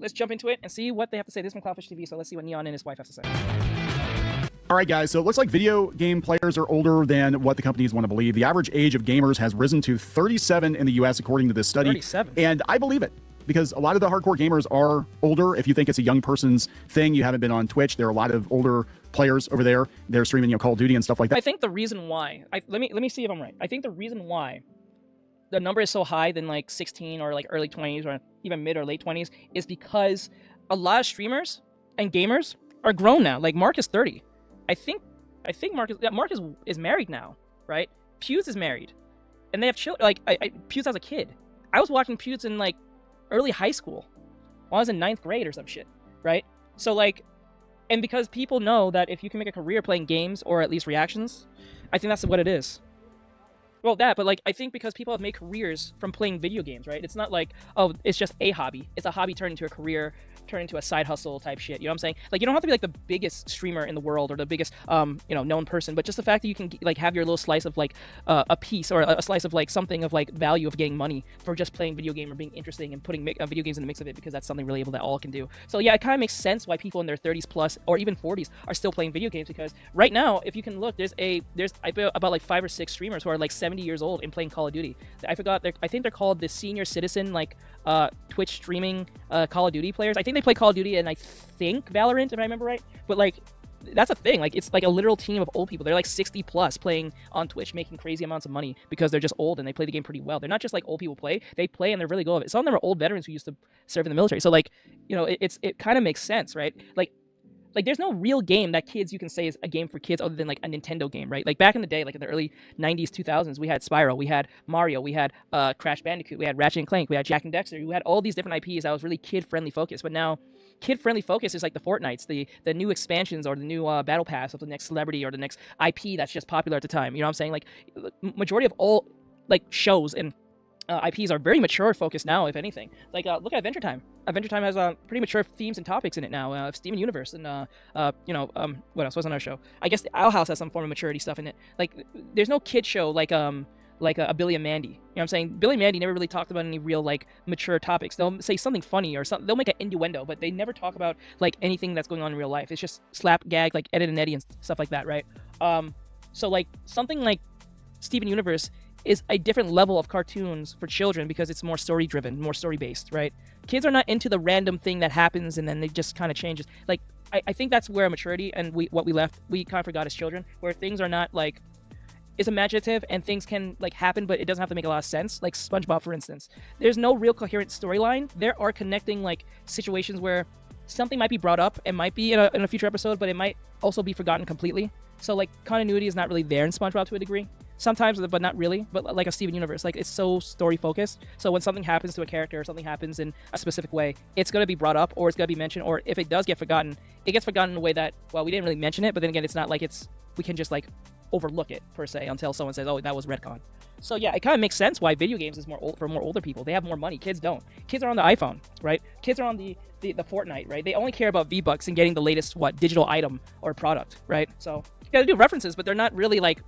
let's jump into it and see what they have to say. This is from Clownfish TV, so let's see what Neon and his wife have to say. All right, guys, so it looks like video game players are older than what the companies want to believe. The average age of gamers has risen to 37 in the U.S., according to this study. 37. And I believe it, because a lot of the hardcore gamers are older. If you think it's a young person's thing, you haven't been on Twitch, there are a lot of older players over there. They're streaming, Call of Duty and stuff like that. I think the reason why, let me see if I'm right. I think the reason why the number is so high than like 16 or like early 20s or even mid or late 20s is because a lot of streamers and gamers are grown now. Like Mark is 30. I think Mark is married now, right? Pewds is married, and they have children. Like Pewds has a kid. I was watching Pewds in like early high school, while I was in 9th grade or some shit, right? So like, and because people know that if you can make a career playing games or at least reactions, I think that's what it is. Well, but like I think because people have made careers from playing video games, right? It's not like, oh, it's just a hobby. It's a hobby turned into a career, turned into a side hustle type shit. You know what I'm saying? Like you don't have to be like the biggest streamer in the world or the biggest known person, but just the fact that you can like have your little slice of like a piece or a slice of like something of like value of getting money for just playing video game or being interesting and putting video games in the mix of it, because that's something relatable that all can do. So yeah, it kind of makes sense why people in their 30s plus or even 40s are still playing video games, because right now, if you can look, there's about like 5 or 6 streamers who are like 70 years old and playing Call of Duty. I think they're called the senior citizen like Twitch streaming Call of Duty players. I think they play Call of Duty and I think Valorant, if I remember right. But like that's a thing. Like it's like a literal team of old people. They're like 60 plus playing on Twitch, making crazy amounts of money because they're just old and they play the game pretty well. They're not just like old people play. They play and they're really good at it. Some of them are old veterans who used to serve in the military. So like, it kind of makes sense, right? Like there's no real game that you can say is a game for kids other than like a Nintendo game, right? Like back in the day, like in the early 90s, 2000s, we had Spyro, we had Mario, we had Crash Bandicoot, we had Ratchet and Clank, we had Jak and Dexter. We had all these different IPs that was really kid-friendly focused. But now, kid-friendly focus is like the Fortnites, the new expansions or the new battle pass of the next celebrity or the next IP that's just popular at the time. You know what I'm saying? Like majority of all like shows and IPs are very mature focused now, if anything. Like look at Adventure Time. Adventure Time has pretty mature themes and topics in it now. Steven Universe and what else was on our show? I guess the Owl House has some form of maturity stuff in it. Like there's no kid show like a Billy and Mandy. You know what I'm saying? Billy and Mandy never really talked about any real like mature topics. They'll say something funny or something. They'll make an innuendo, but they never talk about like anything that's going on in real life. It's just slap gag like Ed and Eddie and stuff like that, right? So like something like Steven Universe is a different level of cartoons for children because it's more story driven, more story based, right? Kids are not into the random thing that happens and then they just kind of changes. Like I think that's where maturity and we kind of forgot as children, where things are not like, it's imaginative and things can like happen, but it doesn't have to make a lot of sense. Like SpongeBob, for instance, there's no real coherent storyline. There are connecting like situations where something might be brought up and might be in a future episode, but it might also be forgotten completely. So like continuity is not really there in SpongeBob to a degree. Sometimes, but not really. But like a Steven Universe, like it's so story focused. So when something happens to a character or something happens in a specific way, it's going to be brought up or it's going to be mentioned. Or if it does get forgotten, it gets forgotten in a way that, well, we didn't really mention it. But then again, it's not like we can just like overlook it per se until someone says, oh, that was retcon. So yeah, it kind of makes sense why video games is for more older people. They have more money. Kids don't. Kids are on the iPhone, right? Kids are on the Fortnite, right? They only care about V-Bucks and getting the latest digital item or product, right? So you got to do references, but they're not really like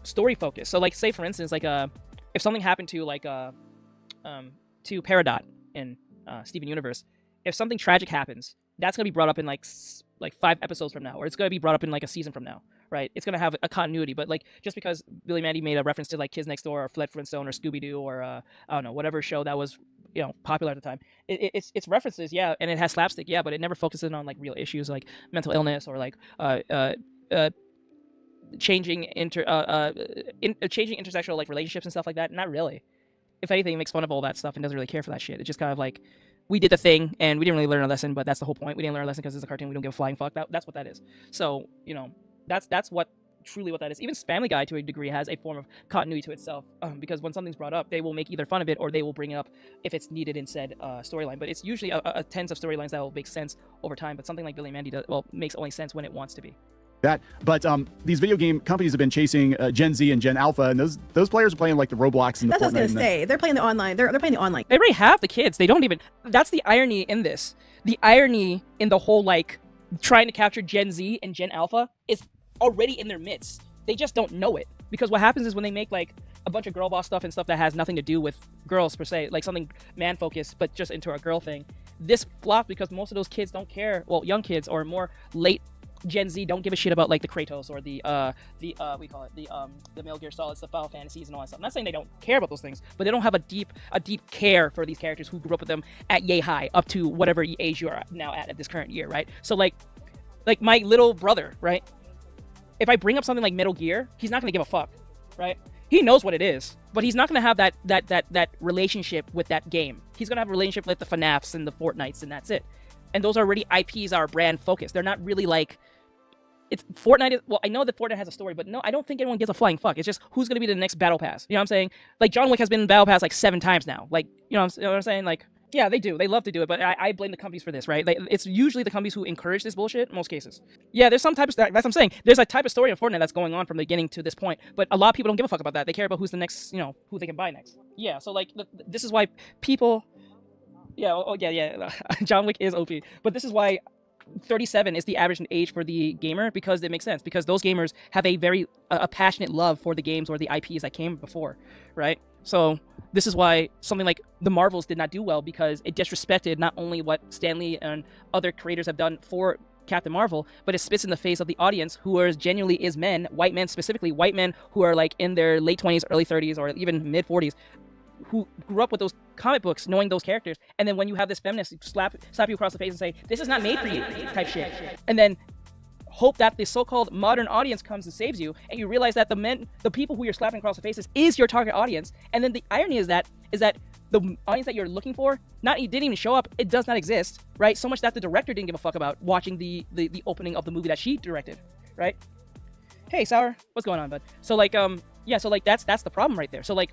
story focused. So like say for instance like if something happened to like to Peridot in Steven Universe, if something tragic happens, that's gonna be brought up in like 5 episodes from now, or it's gonna be brought up in like a season from now, right? It's gonna have a continuity. But like just because Billy Mandy made a reference to like Kids Next Door or Fred Flintstone or Scooby-Doo or I don't know, whatever show that was popular at the time, it's references, yeah, and it has slapstick, yeah, but it never focuses on like real issues like mental illness or like changing intersexual like relationships and stuff like that. Not really. If anything, it makes fun of all that stuff and doesn't really care for that shit. It's just kind of like, we did the thing and we didn't really learn a lesson, but that's the whole point. We didn't learn a lesson because it's a cartoon. We don't give a flying fuck. That's what that is. So that's what truly what that is. Even Family Guy to a degree has a form of continuity to itself, because when something's brought up, they will make either fun of it or they will bring it up if it's needed in said storyline. But it's usually a tens of storylines that will make sense over time. But something like Billy and Mandy makes only sense when it wants to be. But these video game companies have been chasing Gen Z and Gen Alpha, and those players are playing like the Roblox and the Fortnite. That's what I was gonna say. They're playing the online. They're playing the online. They already have the kids. They don't even. That's the irony in this. The irony in the whole like trying to capture Gen Z and Gen Alpha is already in their midst. They just don't know it, because what happens is when they make like a bunch of girl boss stuff and stuff that has nothing to do with girls per se, like something man focused but just into a girl thing, this flopped because most of those kids don't care. Well, young kids or more late Gen Z don't give a shit about like the Kratos or the we call it the Metal Gear Solids, the Final Fantasies and all that stuff. I'm not saying they don't care about those things, but they don't have a deep care for these characters who grew up with them at yay high up to whatever age you are now at this current year, right? So like my little brother, right? If I bring up something like Metal Gear, he's not gonna give a fuck, right? He knows what it is, but he's not gonna have that relationship with that game. He's gonna have a relationship with the FNAFs and the Fortnites, and that's it. And those are already IPs are brand focused. They're not really like it's Fortnite. Well, I know that Fortnite has a story, but no, I don't think anyone gives a flying fuck. It's just who's gonna be the next Battle Pass. You know what I'm saying? Like John Wick has been in Battle Pass like 7 times now. Like you know what I'm saying? Like yeah, they do. They love to do it, but I blame the companies for this, right? Like, it's usually the companies who encourage this bullshit in most cases. Yeah, there's some type of that's what I'm saying. There's a type of story in Fortnite that's going on from the beginning to this point, but a lot of people don't give a fuck about that. They care about who's the next, who they can buy next. Yeah, so like this is why people. Yeah, yeah. John Wick is OP, but this is why 37 is the average age for the gamer because it makes sense because those gamers have a very passionate love for the games or the IPs that came before, right? So this is why something like the Marvels did not do well because it disrespected not only what Stan Lee and other creators have done for Captain Marvel, but it spits in the face of the audience who are genuinely is men, white men specifically, white men who are like in their late 20s, early 30s, or even mid 40s, who grew up with those comic books, knowing those characters, and then when you have this feminist slap you across the face and say, this is not made for you, type shit, and then hope that the so-called modern audience comes and saves you, and you realize that the people who you're slapping across the faces is your target audience, and then the irony is that the audience that you're looking for, it didn't even show up, it does not exist, right? So much that the director didn't give a fuck about watching the opening of the movie that she directed, right? Hey, Sour, what's going on, bud? So like, yeah, so like that's the problem right there. So like,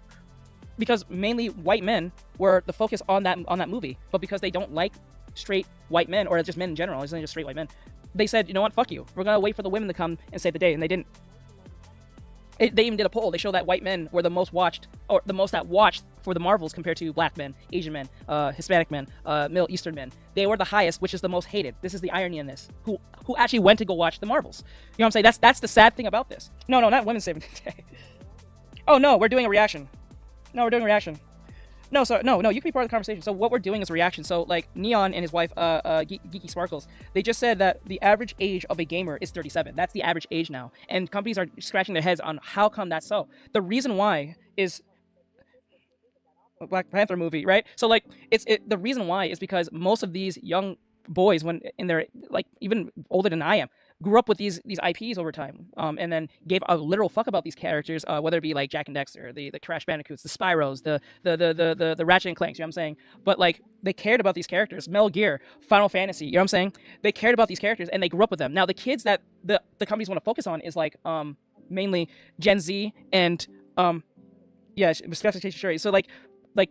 because mainly white men were the focus on that movie, but because they don't like straight white men, or just men in general, it's not just straight white men, they said, you know what, fuck you. We're gonna wait for the women to come and save the day, and they didn't. They even did a poll. They showed that white men were the most watched, or the most that watched for the Marvels compared to black men, Asian men, Hispanic men, Middle Eastern men. They were the highest, which is the most hated. This is the irony in this. Who actually went to go watch the Marvels? You know what I'm saying? That's the sad thing about this. No, not women saving the day. Oh no, we're doing a reaction. No, we're doing a reaction. No, sorry, no, you can be part of the conversation. So what we're doing is a reaction. So like Neon and his wife, Geeky Sparkles, they just said that the average age of a gamer is 37. That's the average age now, and companies are scratching their heads on how come that's so. The reason why is a Black Panther movie, right? So like the reason why is because most of these young boys, when in their like even older than I am, grew up with these IPs over time, and then gave a literal fuck about these characters, whether it be like Jak and Daxter, the Crash Bandicoots, the Spyros, the Ratchet and Clanks, you know what I'm saying? But like they cared about these characters, Metal Gear, Final Fantasy, you know what I'm saying? They cared about these characters and they grew up with them. Now the kids that the companies want to focus on is like mainly Gen Z and yeah, specification sure. So like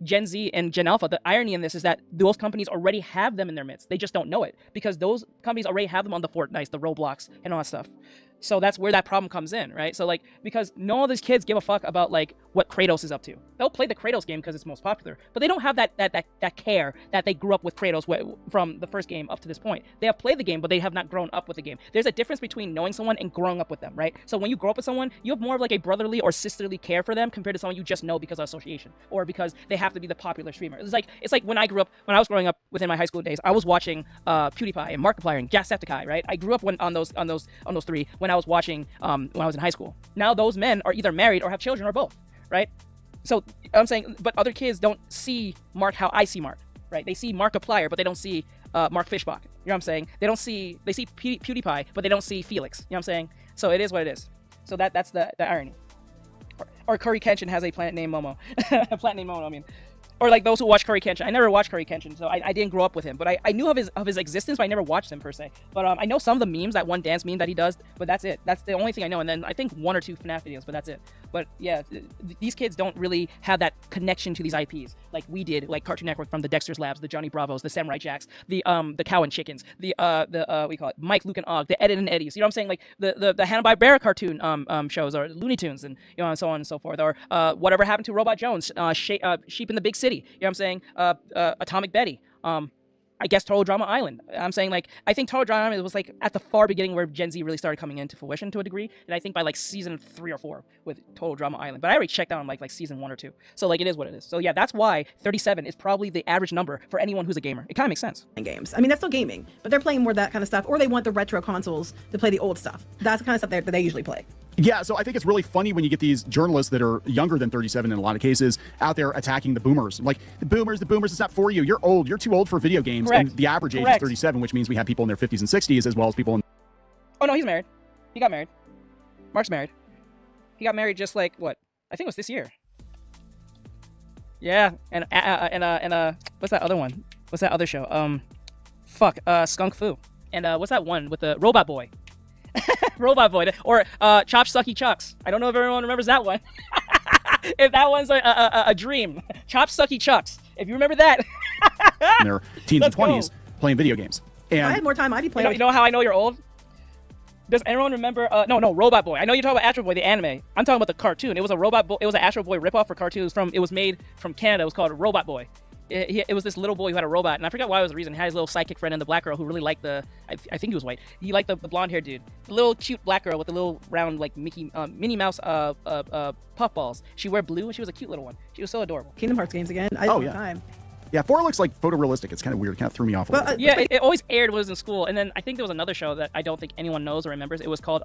Gen Z and Gen Alpha, the irony in this is that those companies already have them in their midst. They just don't know it because those companies already have them on the Fortnite, the Roblox, and all that stuff. So that's where that problem comes in, right? So like, because none of these kids give a fuck about like what Kratos is up to. They'll play the Kratos game because it's most popular, but they don't have that care that they grew up with Kratos from the first game up to this point. They have played the game, but they have not grown up with the game. There's a difference between knowing someone and growing up with them, right? So when you grow up with someone, you have more of like a brotherly or sisterly care for them compared to someone you just know because of association or because they have to be the popular streamer. It's like when I was growing up within my high school days, I was watching PewDiePie and Markiplier and Jacksepticeye, right? I grew up on those three when I was watching when I was in high school. Now those men are either married or have children or both, right? So I'm saying, but other kids don't see Mark how I see Mark, right? They see Markiplier, but they don't see Mark Fishbach. You know what I'm saying? They see PewDiePie, but they don't see Felix. You know what I'm saying? So it is what it is. So that's the irony. Or Curry Kenshin has a planet named Momo. A planet named Momo, I mean. Or like those who watch Curry Kenshin. I never watched Curry Kenshin, so I didn't grow up with him. But I knew of his existence, but I never watched him per se. But I know some of the memes, that one dance meme that he does, but that's it. That's the only thing I know. And then I think 1 or 2 FNAF videos, but that's it. But yeah, these kids don't really have that connection to these IPs like we did, like Cartoon Network from the Dexter's Labs, the Johnny Bravos, the Samurai Jacks, the Cow and Chickens, we call it Mike, Luke, and Og, the Ed and Eddies. You know what I'm saying? Like the Hanna-Barbera cartoon shows, or Looney Tunes, and and so on and so forth, or whatever happened to Robot Jones, Sheep in the Big City. You know what I'm saying? Atomic Betty. I guess Total Drama Island. I'm saying, like, I think Total Drama Island was like at the far beginning where Gen Z really started coming into fruition to a degree, and I think by like season 3 or 4 with Total Drama Island. But I already checked out on like season 1 or 2, so like it is what it is. So yeah, that's why 37 is probably the average number for anyone who's a gamer. It kind of makes sense. Games. I mean, that's still gaming, but they're playing more of that kind of stuff, or they want the retro consoles to play the old stuff. That's the kind of stuff that they usually play. Yeah, so I think it's really funny when you get these journalists that are younger than 37 in a lot of cases out there attacking the boomers. Like, the boomers, it's not for you. You're old. You're too old for video games. Correct. And the average age Correct. is 37, which means we have people in their 50s and 60s as well as people in... Oh no, he's married. He got married. Mark's married. He got married just like, what? I think it was this year. Yeah, and what's that other one? What's that other show? Skunk Fu. And what's that one with the Robot Boy? Robot Boy, or Chop Sucky Chucks. I don't know if everyone remembers that one. If that one's a dream. Chop Sucky Chucks. If you remember that. in their teens and 20s playing video games. And If I had more time, I'd be playing. You know how I know you're old? Does anyone remember? No, Robot Boy. I know you're talking about Astro Boy, the anime. I'm talking about the cartoon. It was a Robot Boy. It was an Astro Boy ripoff for cartoons. It was made from Canada. It was called Robot Boy. It was this little boy who had a robot, and I forgot why it was the reason. He had his little sidekick friend and the black girl who really liked I think he was white. He liked the blonde haired dude. The little cute black girl with the little round like Minnie Mouse puff balls. She wore blue and she was a cute little one. She was so adorable. Kingdom Hearts games again. I yeah. time. Yeah, 4 looks like photorealistic. It's kind of weird. It kind of threw me off a little bit. Yeah, it always aired when it was in school, and then I think there was another show that I don't think anyone knows or remembers. It was called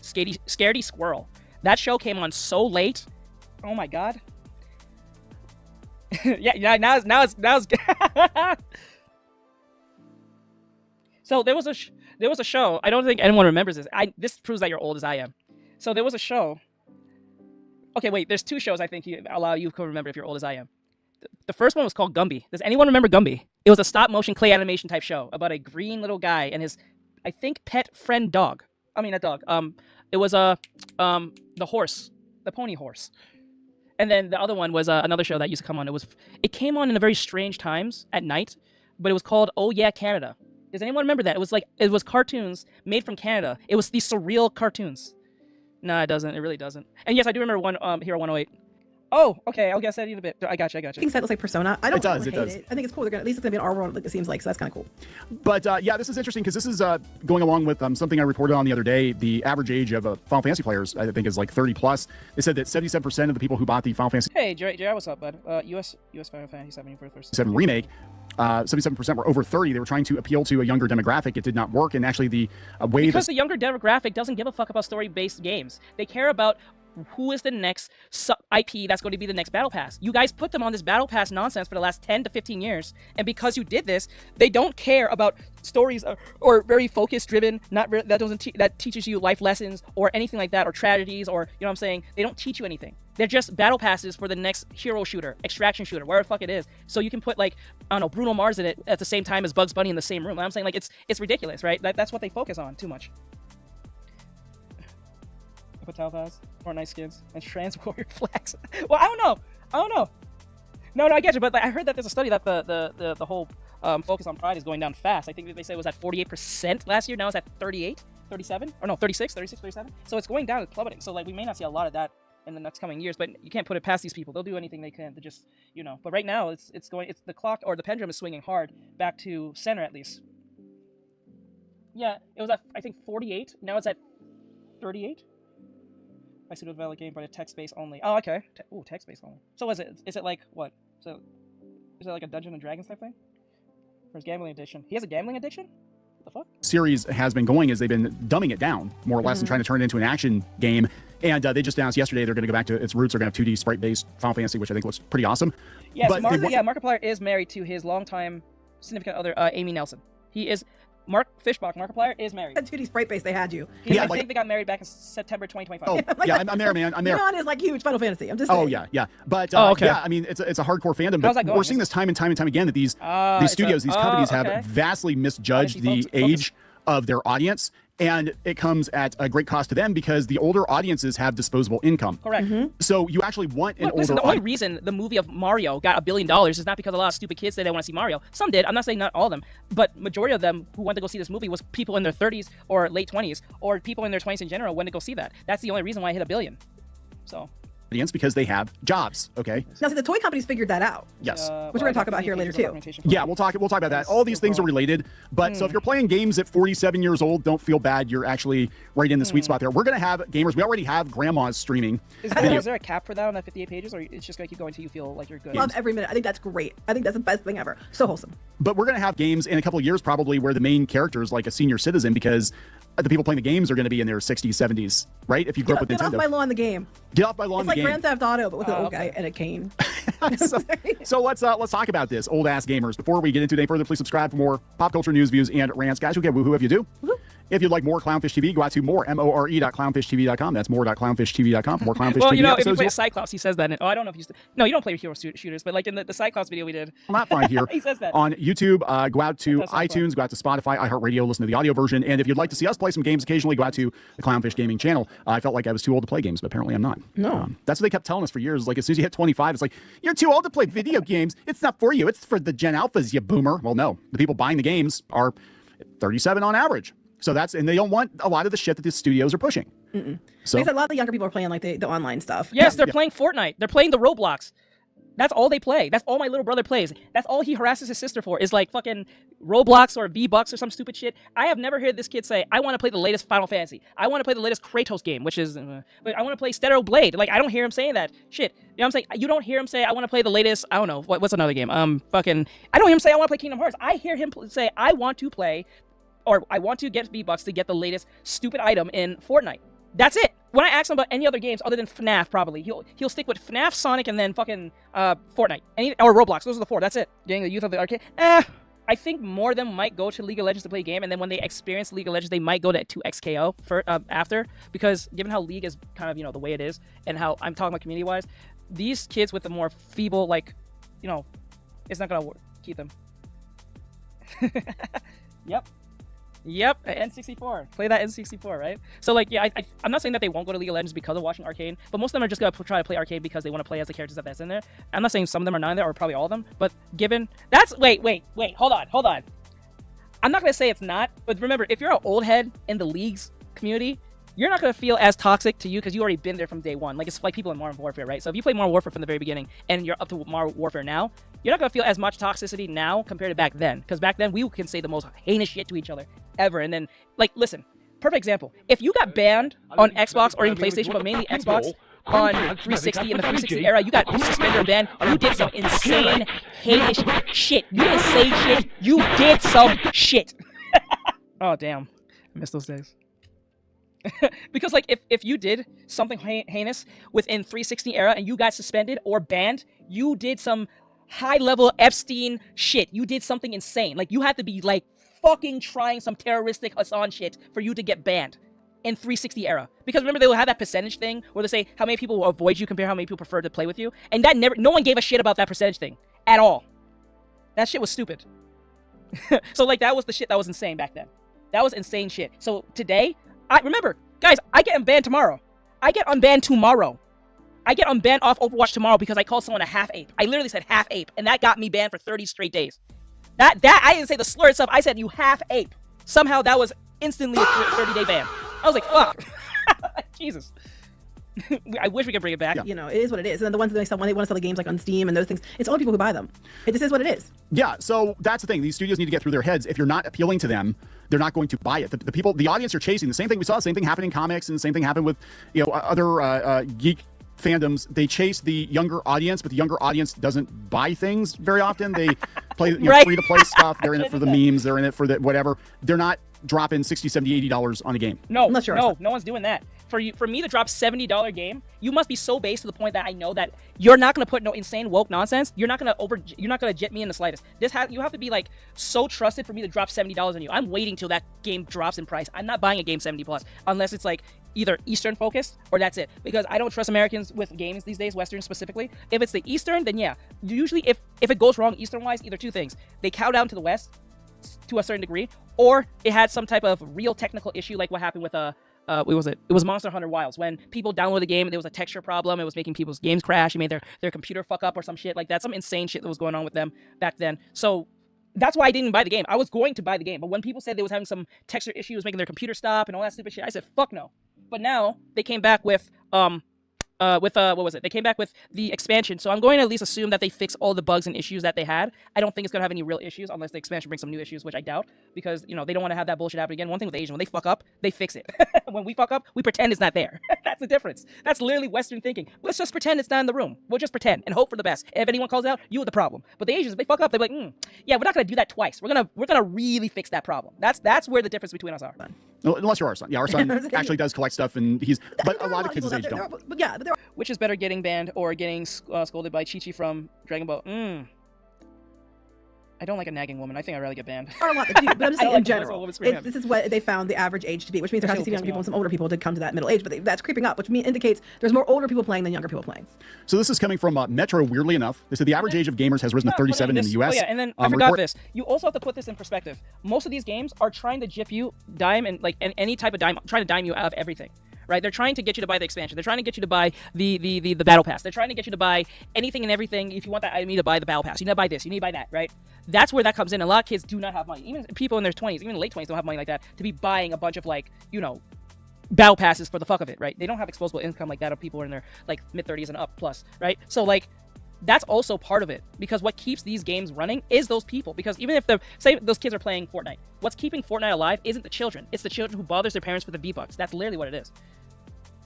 Scaredy Squirrel. That show came on so late. Oh my god. yeah. Now it's. So there was a show. I don't think anyone remembers this. This proves that you're old as I am. So there was a show. Okay, wait. There's 2 shows I think you can remember if you're old as I am. The first one was called Gumby. Does anyone remember Gumby? It was a stop motion clay animation type show about a green little guy and his, I think, pet friend dog. I mean, a dog. It was the horse, the pony horse. And then the other one was another show that used to come on. It came on in a very strange times at night, but it was called Oh Yeah Canada. Does anyone remember that? It was cartoons made from Canada. It was these surreal cartoons. No, it doesn't. It really doesn't. And yes, I do remember Hero 108. Oh, okay. I'll guess that in a bit. I got you. I think that looks like Persona. I don't It hate does. it. I think it's cool. At least it's gonna be an art world, like it seems like. So that's kind of cool. But yeah, this is interesting because this is going along with something I reported on the other day. The average age of Final Fantasy players, I think, is like 30 plus. They said that 77% of the people who bought the Final Fantasy Hey, Jerry, what's up, bud? US Final Fantasy 7 for the first. 7 remake, 77% were over 30. They were trying to appeal to a younger demographic. It did not work. And actually, the way because the younger demographic doesn't give a fuck about story-based games. They care about who is the next IP that's going to be the next Battle Pass. You guys put them on this Battle Pass nonsense for the last 10 to 15 years, and because you did this, they don't care about stories or very focus-driven, that teaches you life lessons or anything like that, or tragedies, or, you know what I'm saying? They don't teach you anything. They're just Battle Passes for the next hero shooter, extraction shooter, wherever the fuck it is. So you can put, like, I don't know, Bruno Mars in it at the same time as Bugs Bunny in the same room. I'm saying, like, it's ridiculous, right? That's what they focus on too much. Patel has Fortnite skins and trans warrior flags. Well, I don't know. No, I get you, but like, I heard that there's a study that the whole focus on Pride is going down fast. I think they said it was at 48% last year. Now it's at 38, 37, or no, 36, 37. So it's going down, it's plummeting. So like we may not see a lot of that in the next coming years, but you can't put it past these people. They'll do anything they can to just, But right now it's the clock or the pendulum is swinging hard back to center at least. Yeah, it was at I think 48. Now it's at 38. I see the developed game, but a text-based only. Oh, okay. Text-based only. So is it like what? So is it like a Dungeons and Dragons type thing? Or is gambling addiction? He has a gambling addiction? What the fuck? Series has been going is they've been dumbing it down more or less and trying to turn it into an action game. And they just announced yesterday they're going to go back to its roots. They're going to have 2D sprite-based Final Fantasy, which I think looks pretty awesome. Yes, Markiplier is married to his longtime significant other, Amy Nelson. He is. Mark Fishbach, Markiplier, is married. That 2D sprite base they had you. I think they got married back in September 2025. Oh, yeah, I'm there, man. I'm there. Leon is like huge Final Fantasy. I'm just saying. Oh, yeah. But, okay. yeah, I mean, it's a hardcore fandom. How's But that going? we're seeing this time and time again that these studios, these companies have vastly misjudged the age of their audience. And it comes at a great cost to them because the older audiences have disposable income. Correct. So you actually want an older the only reason the movie of Mario got $1 billion is not because a lot of stupid kids said they want to see Mario. Some did. I'm not saying not all of them. But majority of them who went to go see this movie was people in their 30s or late 20s or people in their 20s in general went to go see that. That's the only reason why it hit $1 billion. So... audience because they have jobs. Okay. Now, see, the toy companies figured that out. Yes. Which we're going to talk about here later too. Yeah, we'll talk about that. All these things are related. But so if you're playing games at 47 years old, don't feel bad. You're actually right in the sweet spot there. We're going to have gamers. We already have grandmas streaming. Is there a cap for that on that 58 pages, or it's just going to keep going until you feel like you're good? Love every minute. I think that's great. I think that's the best thing ever. So wholesome. But we're going to have games in a couple of years probably where the main character is like a senior citizen because the people playing the games are going to be in their 60s, 70s, right? If you grew up with Nintendo. Get off my lawn the game. Get off my lawn the game. It's like Grand Theft Auto, but with an old guy and a cane. So let's talk about this, old ass gamers. Before we get into it any further, please subscribe for more pop culture news, views, and rants. Guys, you'll get woohoo if you do. Woo-hoo. If you'd like more Clownfish TV, go out to more.clownfishtv.com. That's more.clownfishtv.com. For more Clownfish well, TV you know, episodes. if you play Cyclops, he says that. I don't know if you. No, you don't play hero shooters, but like in the Cyclops video we did. I'm not fine here. He says that. On YouTube, go out to iTunes, go out to Spotify, iHeartRadio, listen to the audio version. And if you'd like to see us play some games occasionally, go out to the Clownfish Gaming channel. I felt like I was too old to play games, but apparently I'm not. No. That's what they kept telling us for years. Like as soon as you hit 25, it's like, you're too old to play video games. It's not for you. It's for the Gen Alphas, you boomer. Well, no. The people buying the games are 37 on average. So and they don't want a lot of the shit that the studios are pushing. So because a lot of the younger people are playing like the online stuff. Yes, they're playing Fortnite. They're playing the Roblox. That's all they play. That's all my little brother plays. That's all he harasses his sister for is like fucking Roblox or V-Bucks or some stupid shit. I have never heard this kid say, I want to play the latest Final Fantasy. I want to play the latest Kratos game, which is, but I want to play Stereo Blade. Like, I don't hear him saying that shit. You know what I'm saying? You don't hear him say, I want to play the latest, I don't know, what's another game? I don't hear him say, I want to play Kingdom Hearts. I hear him say, I want to play, or I want to get V-Bucks to get the latest stupid item in Fortnite. That's it. When I ask him about any other games other than FNAF, probably he'll stick with FNAF, Sonic, and then fucking Fortnite, or Roblox. Those are the four. That's it. Getting the youth of the arcade. I think more of them might go to League of Legends to play a game, and then when they experience League of Legends, they might go to XKO for after, because given how League is kind of the way it is, and how I'm talking about community-wise, these kids with the more feeble, like, it's not gonna keep them. Yep, N64. Play that N64, right? So, like, yeah, I'm not saying that they won't go to League of Legends because of watching Arcade, but most of them are just going to try to play Arcade because they want to play as the characters that's in there. I'm not saying some of them are not in there, or probably all of them, but given... Wait, hold on. I'm not going to say it's not, but remember, if you're an old head in the League's community, you're not going to feel as toxic to you because you already been there from day one. Like, it's like people in Modern Warfare, right? So if you play Modern Warfare from the very beginning and you're up to Modern Warfare now, you're not going to feel as much toxicity now compared to back then. Because back then, we can say the most heinous shit to each other ever. And then, like, listen, perfect example. If you got banned on Xbox or even PlayStation, but mainly Xbox, on 360, in the 360 era, you got suspended or banned, you did some insane, heinous shit. You didn't say shit. You did some shit. Oh, damn. I miss those days. Because, like, if you did something heinous within 360 era and you got suspended or banned, you did some high-level Epstein shit. You did something insane. Like, you had to be, like, fucking trying some terroristic Hassan shit for you to get banned in 360 era. Because remember, they will have that percentage thing where they say how many people will avoid you compared to how many people prefer to play with you. And that no one gave a shit about that percentage thing at all. That shit was stupid. So, like, that was the shit that was insane back then. That was insane shit. So, today... remember, guys, I get unbanned tomorrow. I get unbanned off Overwatch tomorrow because I called someone a half-ape. I literally said half-ape, and that got me banned for 30 straight days. That I didn't say the slur itself. I said, you half-ape. Somehow that was instantly a 30-day ban. I was like, fuck. Jesus. I wish we could bring it back. Yeah. It is what it is. And then the ones that when they want to sell the games like on Steam and those things, it's only people who buy them. It just is what it is. Yeah, so that's the thing. These studios need to get through their heads. If you're not appealing to them, they're not going to buy it. The audience are chasing. The same thing we saw, the same thing happened in comics, and the same thing happened with other geek fandoms. They chase the younger audience, but the younger audience doesn't buy things very often. They play free-to-play stuff. They're in it for the memes. They're in it for the whatever. They're not dropping $60, $70, $80 on a game. No one's doing that. For me to drop $70 game, you must be so based to the point that I know that you're not gonna put no insane woke nonsense. You're not gonna jet me in the slightest. You have to be like so trusted for me to drop $70 on you. I'm waiting till that game drops in price. I'm not buying a game 70 plus unless it's like either Eastern focused or that's it. Because I don't trust Americans with games these days, Western specifically. If it's the Eastern, then yeah. Usually if it goes wrong Eastern wise, either two things. They cow down to the West to a certain degree, or it had some type of real technical issue like what happened with what was it? It was Monster Hunter Wilds. When people downloaded the game, there was a texture problem. It was making people's games crash. It made their computer fuck up or some shit like that. Some insane shit that was going on with them back then. So that's why I didn't buy the game. I was going to buy the game, but when people said they was having some texture issues, making their computer stop and all that stupid shit, I said, fuck no. But now they came back with what was it? They came back with the expansion, so I'm going to at least assume that they fix all the bugs and issues that they had. I don't think it's gonna have any real issues unless the expansion brings some new issues, which I doubt, because they don't want to have that bullshit happen again. One thing with Asian, when they fuck up, they fix it. When we fuck up, we pretend it's not there. That's the difference. That's literally Western thinking. Let's just pretend it's not in the room. We'll just pretend and hope for the best. If anyone calls it out, you are the problem. But the Asians, if they fuck up, they're like, yeah, we're not gonna do that twice. We're gonna really fix that problem. That's where the difference between us are. No, unless you're our son. Yeah, our son actually does collect stuff, and but a lot of kids his age don't. Which is better, getting banned or getting scolded by Chi Chi from Dragon Ball? I don't like a nagging woman. I think I'd rather get banned. Are a lot, but I'm just saying in general. This is what they found the average age to be, which means there has to be young people and some older people did come to that middle age, but that's creeping up, which indicates there's more older people playing than younger people playing. So this is coming from Metro, weirdly enough. They said the average age of gamers has risen to 37 in the U.S. Oh yeah, and then I forgot this. You also have to put this in perspective. Most of these games are trying to jip you, dime, and like any type of dime, trying to dime you out of everything. Right? They're trying to get you to buy the expansion. They're trying to get you to buy the battle pass. They're trying to get you to buy anything and everything. If you want that item, you need to buy the battle pass. You need to buy this. You need to buy that. Right? That's where that comes in. A lot of kids do not have money. Even people in their 20s, even late 20s, don't have money like that to be buying a bunch of battle passes for the fuck of it. Right? They don't have disposable income like that of people in their mid 30s and up plus. Right? So that's also part of it, because what keeps these games running is those people. Because even if say those kids are playing Fortnite, what's keeping Fortnite alive isn't the children. It's the children who bothers their parents for the V-Bucks. That's literally what it is.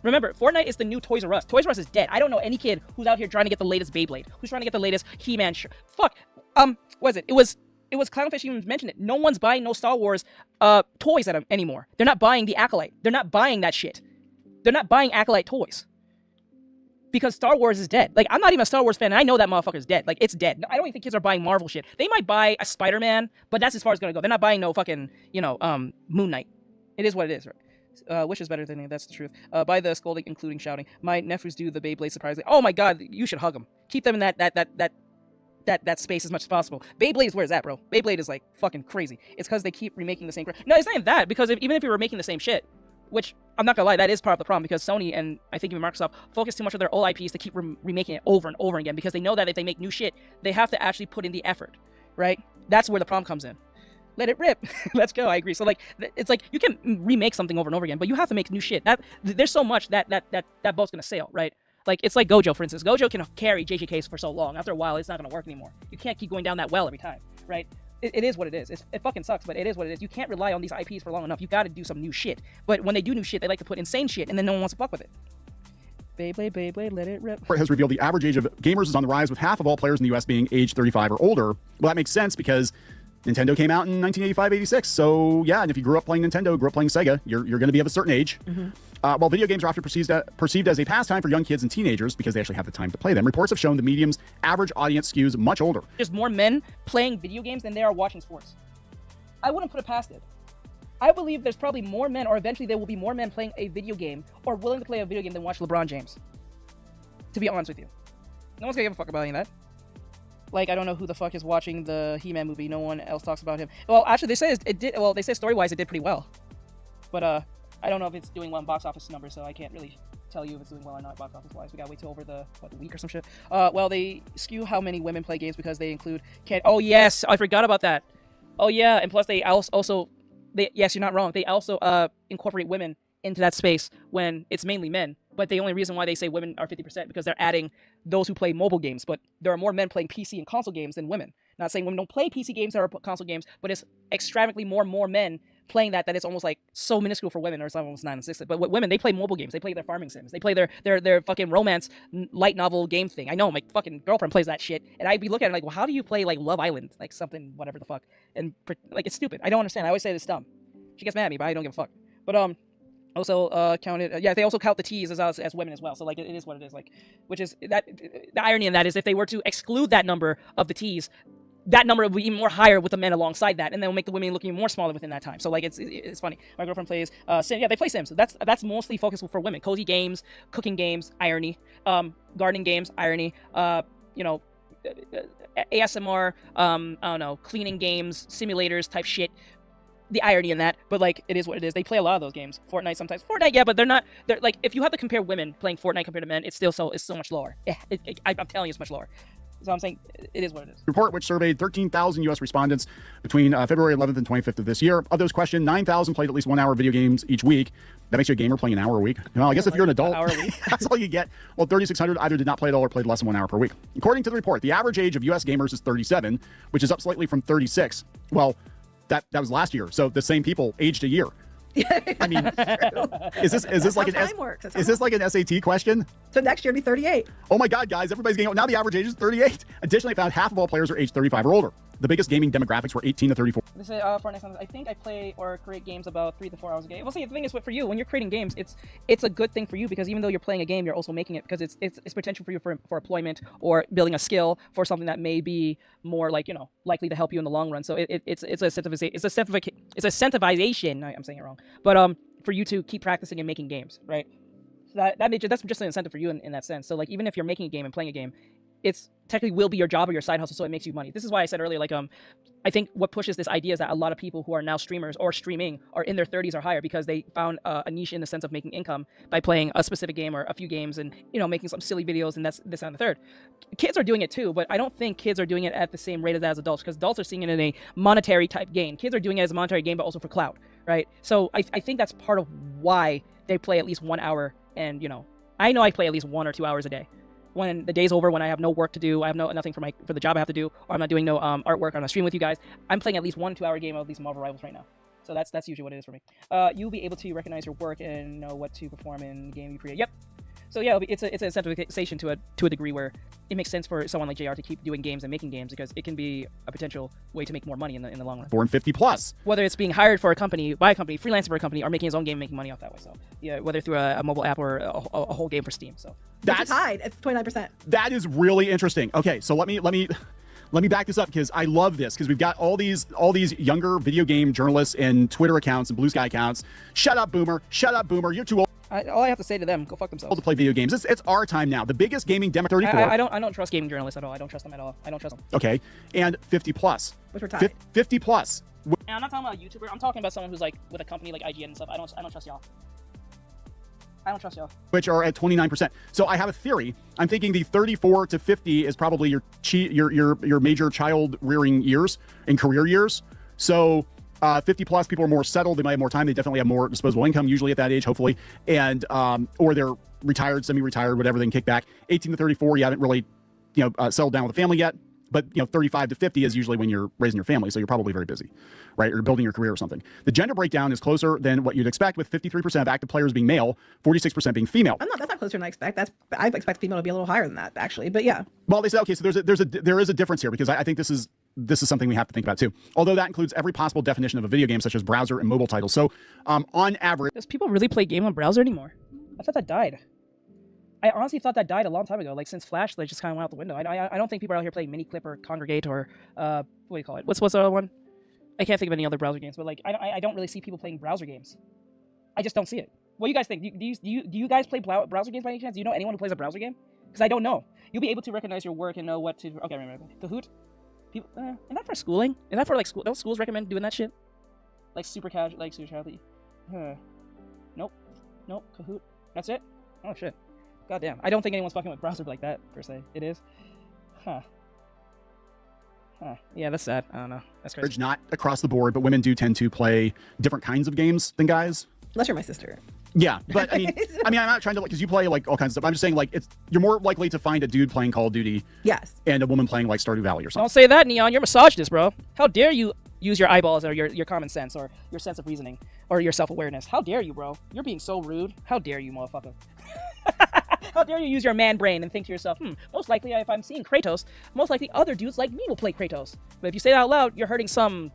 Remember, Fortnite is the new Toys R Us. Toys R Us is dead. I don't know any kid who's out here trying to get the latest Beyblade, who's trying to get the latest He-Man shirt. Fuck. What was it? It was Clownfish even mentioned it. No one's buying no Star Wars toys anymore. They're not buying the Acolyte. They're not buying that shit. They're not buying Acolyte toys. Because Star Wars is dead. I'm not even a Star Wars fan, and I know that motherfucker's dead. It's dead. I don't even think kids are buying Marvel shit. They might buy a Spider-Man, but that's as far as it's gonna go. They're not buying no fucking, Moon Knight. It is what it is, right? Which is better than it, that's the truth. By the scolding, including shouting. My nephews do the Beyblade surprisingly. Oh my god, you should hug them. Keep them in that space as much as possible. Beyblade is where it's at, bro. Beyblade is fucking crazy. It's because they keep remaking the same. No, it's not even that. Because even if you were making the same shit, which I'm not gonna lie, that is part of the problem, because Sony and I think even Microsoft focus too much on their old IPs to keep remaking it over and over again, because they know that if they make new shit, they have to actually put in the effort, right? That's where the problem comes in. Let it rip. Let's go. I agree. So it's you can remake something over and over again, but you have to make new shit. There's so much that boat's gonna sail, right? It's like Gojo, for instance. Gojo can carry JJKs for so long. After a while, it's not gonna work anymore. You can't keep going down that well every time, right? It is what it is. It fucking sucks, but it is what it is. You can't rely on these IPs for long enough. You gotta do some new shit. But when they do new shit, they like to put insane shit, and then no one wants to fuck with it. Beyblade, let it rip. Has revealed the average age of gamers is on the rise, with half of all players in the U.S. being age 35 or older. Well, that makes sense because Nintendo came out in 1985-86. So yeah, and if you grew up playing Nintendo, grew up playing Sega, you're going to be of a certain age. Mm-hmm. While video games are often perceived as a pastime for young kids and teenagers because they actually have the time to play them, reports have shown the medium's average audience skews much older. There's more men playing video games than there are watching sports. I wouldn't put it past it. I believe there's probably more men, or eventually there will be more men playing a video game or willing to play a video game than watch LeBron James. To be honest with you. No one's gonna give a fuck about any of that. I don't know who the fuck is watching the He-Man movie. No one else talks about him. Well, actually, they say it did. Well, they say story-wise it did pretty well. But I don't know if it's doing well in box office numbers, so I can't really tell you if it's doing well or not box office-wise. We gotta wait till over the week or some shit. Well, they skew how many women play games because they include Oh yes, I forgot about that. Oh yeah, and plus they also yes, you're not wrong. They also incorporate women into that space when it's mainly men. But the only reason why they say women are 50% because they're adding those who play mobile games. But there are more men playing PC and console games than women. Not saying women don't play PC games or console games, but it's extravagantly more men playing that it's almost so minuscule for women, or it's almost non-existent. But women, they play mobile games. They play their farming sims. They play their fucking romance light novel game thing. I know my fucking girlfriend plays that shit, and I'd be looking at it well, how do you play Love Island, something whatever the fuck, and it's stupid. I don't understand. I always say it's dumb. She gets mad at me, but I don't give a fuck. But also counted. Yeah, they also count the T's as women as well. So it is what it is. Which is that the irony in that is if they were to exclude that number of the T's, that number would be even more higher with the men alongside that, and then will make the women look even more smaller within that time. So it's funny. My girlfriend plays Sims. Yeah, they play Sims. So that's mostly focused for women. Cozy games, cooking games, irony. Gardening games, irony. ASMR. I don't know, cleaning games, simulators type shit. The irony in that, but it is what it is. They play a lot of those games. Fortnite sometimes. Fortnite, yeah, but they're if you have to compare women playing Fortnite compared to men, it's so much lower. I'm telling you, it's much lower. So I'm saying it is what it is. Report, which surveyed 13,000 U.S. respondents between February 11th and 25th of this year. Of those questioned, 9,000 played at least 1 hour video games each week. That makes you a gamer playing an hour a week. Well, I guess if you're an adult, hour a week. that's all you get. Well, 3,600 either did not play at all or played less than 1 hour per week. According to the report, the average age of U.S. gamers is 37, which is up slightly from 36. Well, that was last year. So the same people aged a year. I mean, is this like an SAT question? So next year it'll be 38. Oh my God, guys, everybody's getting, now the average age is 38. Additionally, found half of all players are age 35 or older. The biggest gaming demographics were 18 to 34. This is for next time. I think I play or create games about 3 to 4 hours a day. Well, see, the thing is, for you, when you're creating games, it's a good thing for you because even though you're playing a game, you're also making it because it's potential for you for employment or building a skill for something that may be more like likely to help you in the long run. So it's a incentivization. I'm saying it wrong, but for you to keep practicing and making games, right? So that's just an incentive for you in that sense. So like even if you're making a game and playing a game, it's technically will be your job or your side hustle, so it makes you money. This is why I said earlier, like I think what pushes this idea is that a lot of people who are now streamers or streaming are in their 30s or higher because they found a niche in the sense of making income by playing a specific game or a few games and making some silly videos and that's this and the third. Kids are doing it too, but I don't think kids are doing it at the same rate as adults because adults are seeing it in a monetary type gain. Kids are doing it as a monetary gain, but also for clout, right? So I think that's part of why they play at least 1 hour, and I know I play at least 1 or 2 hours a day. When the day's over, when I have no work to do, I have nothing for the job I have to do, or I'm not doing no artwork on a stream with you guys, I'm playing at least 1 2-hour game of at least Marvel Rivals right now. So that's usually what it is for me. You'll be able to recognize your work and know what to perform in the game you create. Yep. So yeah, it's an incentivization to a degree where it makes sense for someone like JR to keep doing games and making games because it can be a potential way to make more money in the long run. 4 and 50 plus. Whether it's being hired for a company, by a company, freelancing for a company, or making his own game and making money off that way. So yeah, whether through a mobile app or a whole game for Steam. So that's tied at 29%. That is really interesting. Okay, so let me back this up because I love this because we've got all these younger video game journalists and Twitter accounts and Blue Sky accounts. Shut up, boomer! Shut up, boomer! You're too old. All I have to say to them, go fuck themselves. To play video games. It's our time now. The biggest gaming demographic. 34. I don't trust gaming journalists at all. I don't trust them at all. I don't trust them. Okay, and 50 plus. Which we're tied. 50 plus. And I'm not talking about a YouTuber. I'm talking about someone who's like with a company like IGN and stuff. I don't trust y'all. I don't trust y'all. Which are at 29%. So I have a theory. I'm thinking the 34 to 50 is probably your major child rearing years and career years. So 50 plus people are more settled. They might have more time. They definitely have more disposable income usually at that age, hopefully. And or they're retired, semi-retired, whatever, they can kick back. 18 to 34, you haven't really settled down with a family yet. But 35 to 50 is usually when you're raising your family, so you're probably very busy, right? Or building your career or something. The gender breakdown is closer than what you'd expect, with 53% of active players being male, 46% being female. That's not closer than I expect. I expect female to be a little higher than that, actually. But yeah. Well, they said okay, so there is a difference here because I think this is something we have to think about too. Although that includes every possible definition of a video game, such as browser and mobile titles. So on average, does people really play game on browser anymore? I thought that died. I honestly thought that died a long time ago. Like since Flash, they just kind of went out the window. I don't think people are out here playing Miniclip or Congregate or what do you call it? What's the other one? I can't think of any other browser games. But like I don't really see people playing browser games. I just don't see it. What do you guys think? Do you guys play browser games by any chance? Do you know anyone who plays a browser game? Because I don't know. You'll be able to recognize your work and know what to. Okay, remember Kahoot. People, is that for schooling? Is that for like school? Don't schools recommend doing that shit? Like super casual, Nope. Kahoot. That's it. Oh shit. God damn. I don't think anyone's fucking with browser like that, per se. It is. Huh. Yeah, that's sad. I don't know. That's crazy. Not across the board, but women do tend to play different kinds of games than guys. Unless you're my sister. Yeah, but I mean, I'm not trying to, because you play like all kinds of stuff. I'm just saying like you're more likely to find a dude playing Call of Duty. Yes. And a woman playing like Stardew Valley or something. Don't say that, Neon. You're misogynist, bro. How dare you use your eyeballs or your common sense or your sense of reasoning or your self-awareness. How dare you, bro? You're being so rude. How dare you, motherfucker? How dare you use your man brain and think to yourself, most likely if I'm seeing Kratos, most likely other dudes like me will play Kratos. But if you say that out loud, you're hurting some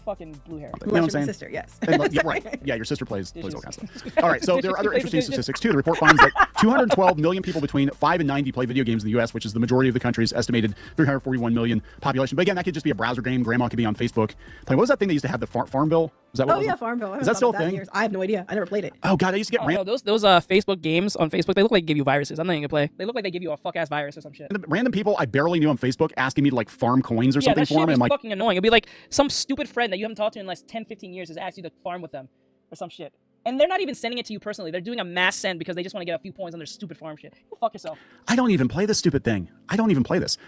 fucking blue hair. You know what I'm saying? Sister, yes. Yeah, right. Yeah, your sister plays all kinds of stuff. All right, so there are other interesting statistics too. The report finds that 212 million people between 5 and 90 play video games in the U.S., which is the majority of the country's estimated 341 million population. But again, that could just be a browser game. Grandma could be on Facebook playing. What was that thing they used to have? The Farmville? Is that what yeah, Farmville. Is that still a thing? I have no idea. I never played it. Oh god, I used to get those Facebook games on Facebook. They look like they give you viruses. I'm not even gonna play. They look like they give you a fuck ass virus or some shit. Random people I barely knew on Facebook asking me to like farm coins or something for them. Yeah, that shit is fucking annoying. It'll be like some stupid friend that you haven't talked to in like 10, 15 years has asked you to farm with them or some shit. And they're not even sending it to you personally. They're doing a mass send because they just want to get a few points on their stupid farm shit. Go fuck yourself. I don't even play this stupid thing. I don't even play this.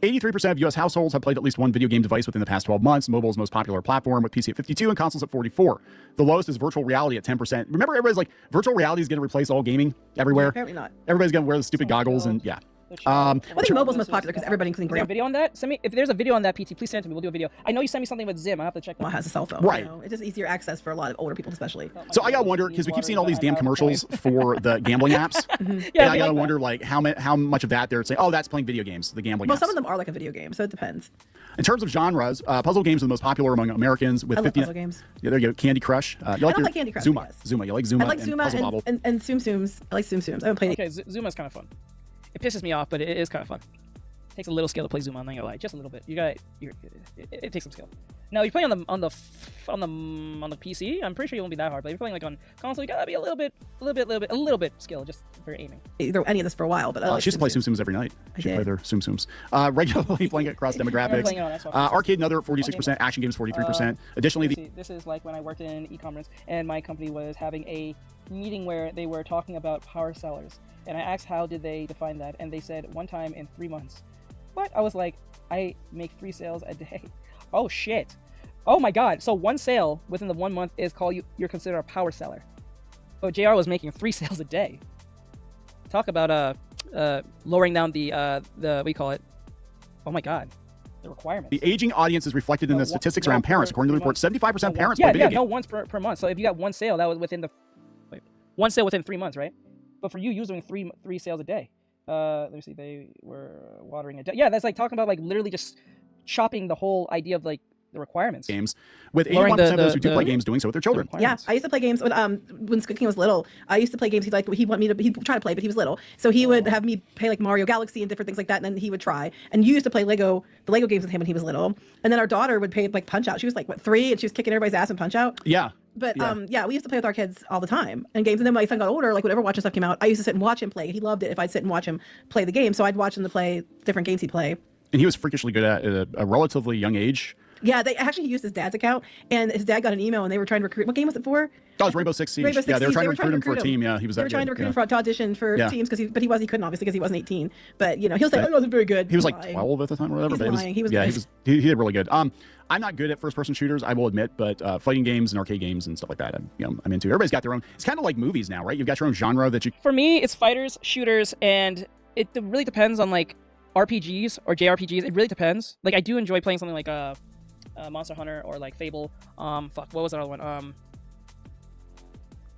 83% of U.S. households have played at least one video game device within the past 12 months. Mobile is the most popular platform, with PC at 52 and consoles at 44. The lowest is virtual reality at 10%. Remember, everybody's like, virtual reality is going to replace all gaming everywhere? Apparently not. Everybody's going to wear the stupid goggles and yeah. I think mobile's most popular because everybody, including Is there a grandma, video on that? Send me if there's a video on that, PT. Please send it to me. We'll do a video. I know you sent me something with Zim. I have to check that. has a cell phone. Right. You know? It's just easier access for a lot of older people, especially. So I gotta wonder, because we keep seeing all these damn commercials for the gambling apps. Yeah, and I gotta wonder, like, how much of that they're saying, oh, that's playing video games, the gambling Well, apps. some of them are like a video game, so it depends. In terms of genres, puzzle games are the most popular among Americans with I love 50. puzzle games. Yeah, there you go. Candy Crush. You I like don't like Candy Crush. Zuma. Yes. Zuma. You like Zuma? I like and Zuma Puzzle Bobble. and Tsum Tsums. I like Tsum Tsums. I haven't played it. Okay, Zuma's kind of fun. It pisses me off, but it is kind of fun. Takes a little skill to play Zuma. I'm not gonna lie, just a little bit. It takes some skill. Now, you're playing on the PC. I'm pretty sure you won't be that hard. But if you're playing like on console, you gotta be a little bit skill just for aiming. Either any of this for a while, but I like She used to play Tsum Tsum Tsums every night. She did. played their Tsum Tsums. Regularly playing it across demographics. playing it on Xbox. Arcade, another 46%. Action games, 43%. Additionally, This is like when I worked in e-commerce and my company was having a meeting where they were talking about power sellers. And I asked how did they define that, and they said 1 time in 3 months. What? I was like, I make 3 sales a day. Oh shit. Oh my god. So 1 sale within the 1 month is called you're considered a power seller. But JR was making 3 sales a day. Talk about lowering down the what do you call it? Oh my god. The requirements. the aging audience is reflected in the statistics around parents. According to the report, 75% parents play Yeah, video games. no, once per month. So if you got 1 sale, that was within the 1 sale within 3 months, right? But for you doing three sales a day. Let me see. They were watering it. Yeah, that's like talking about like literally just chopping the whole idea of like the requirements. Games, with Lowering 81% of those who the- do play games doing so with their children. Yeah, I used to play games when Squid King was little. I used to play games. He'd try to play, but he was little, so he would have me play like Mario Galaxy and different things like that, and then he would try. And you used to play the Lego games with him when he was little, and then our daughter would play like Punch Out. She was like 3, and she was kicking everybody's ass in Punch Out. Yeah. But we used to play with our kids all the time and games. And then when my son got older, like whenever watching stuff came out, I used to sit and watch him play. He loved it if I'd sit and watch him play the game. So I'd watch him to play different games he'd play. And he was freakishly good at a relatively young age. Yeah, they actually used his dad's account, and his dad got an email, and they were trying to recruit. What game was it for? Oh, it was Rainbow Six Siege. Rainbow Six Yeah, they were Siege. trying to recruit him for a team. Yeah, he was They that were trying to good. recruit him to audition for Yeah. teams he couldn't obviously because he wasn't 18. But you know he'll say, "I wasn't very good." He was like lying. 12 at the time or whatever. He's but lying. He was yeah, good. he did really good. I'm not good at first-person shooters, I will admit, but fighting games and arcade games and stuff like that, I'm into. Everybody's got their own. It's kind of like movies now, right? You've got your own genre that you. For me, it's fighters, shooters, and it really depends on like RPGs or JRPGs. It really depends. Like I do enjoy playing something like Monster Hunter or like Fable. What was that other one?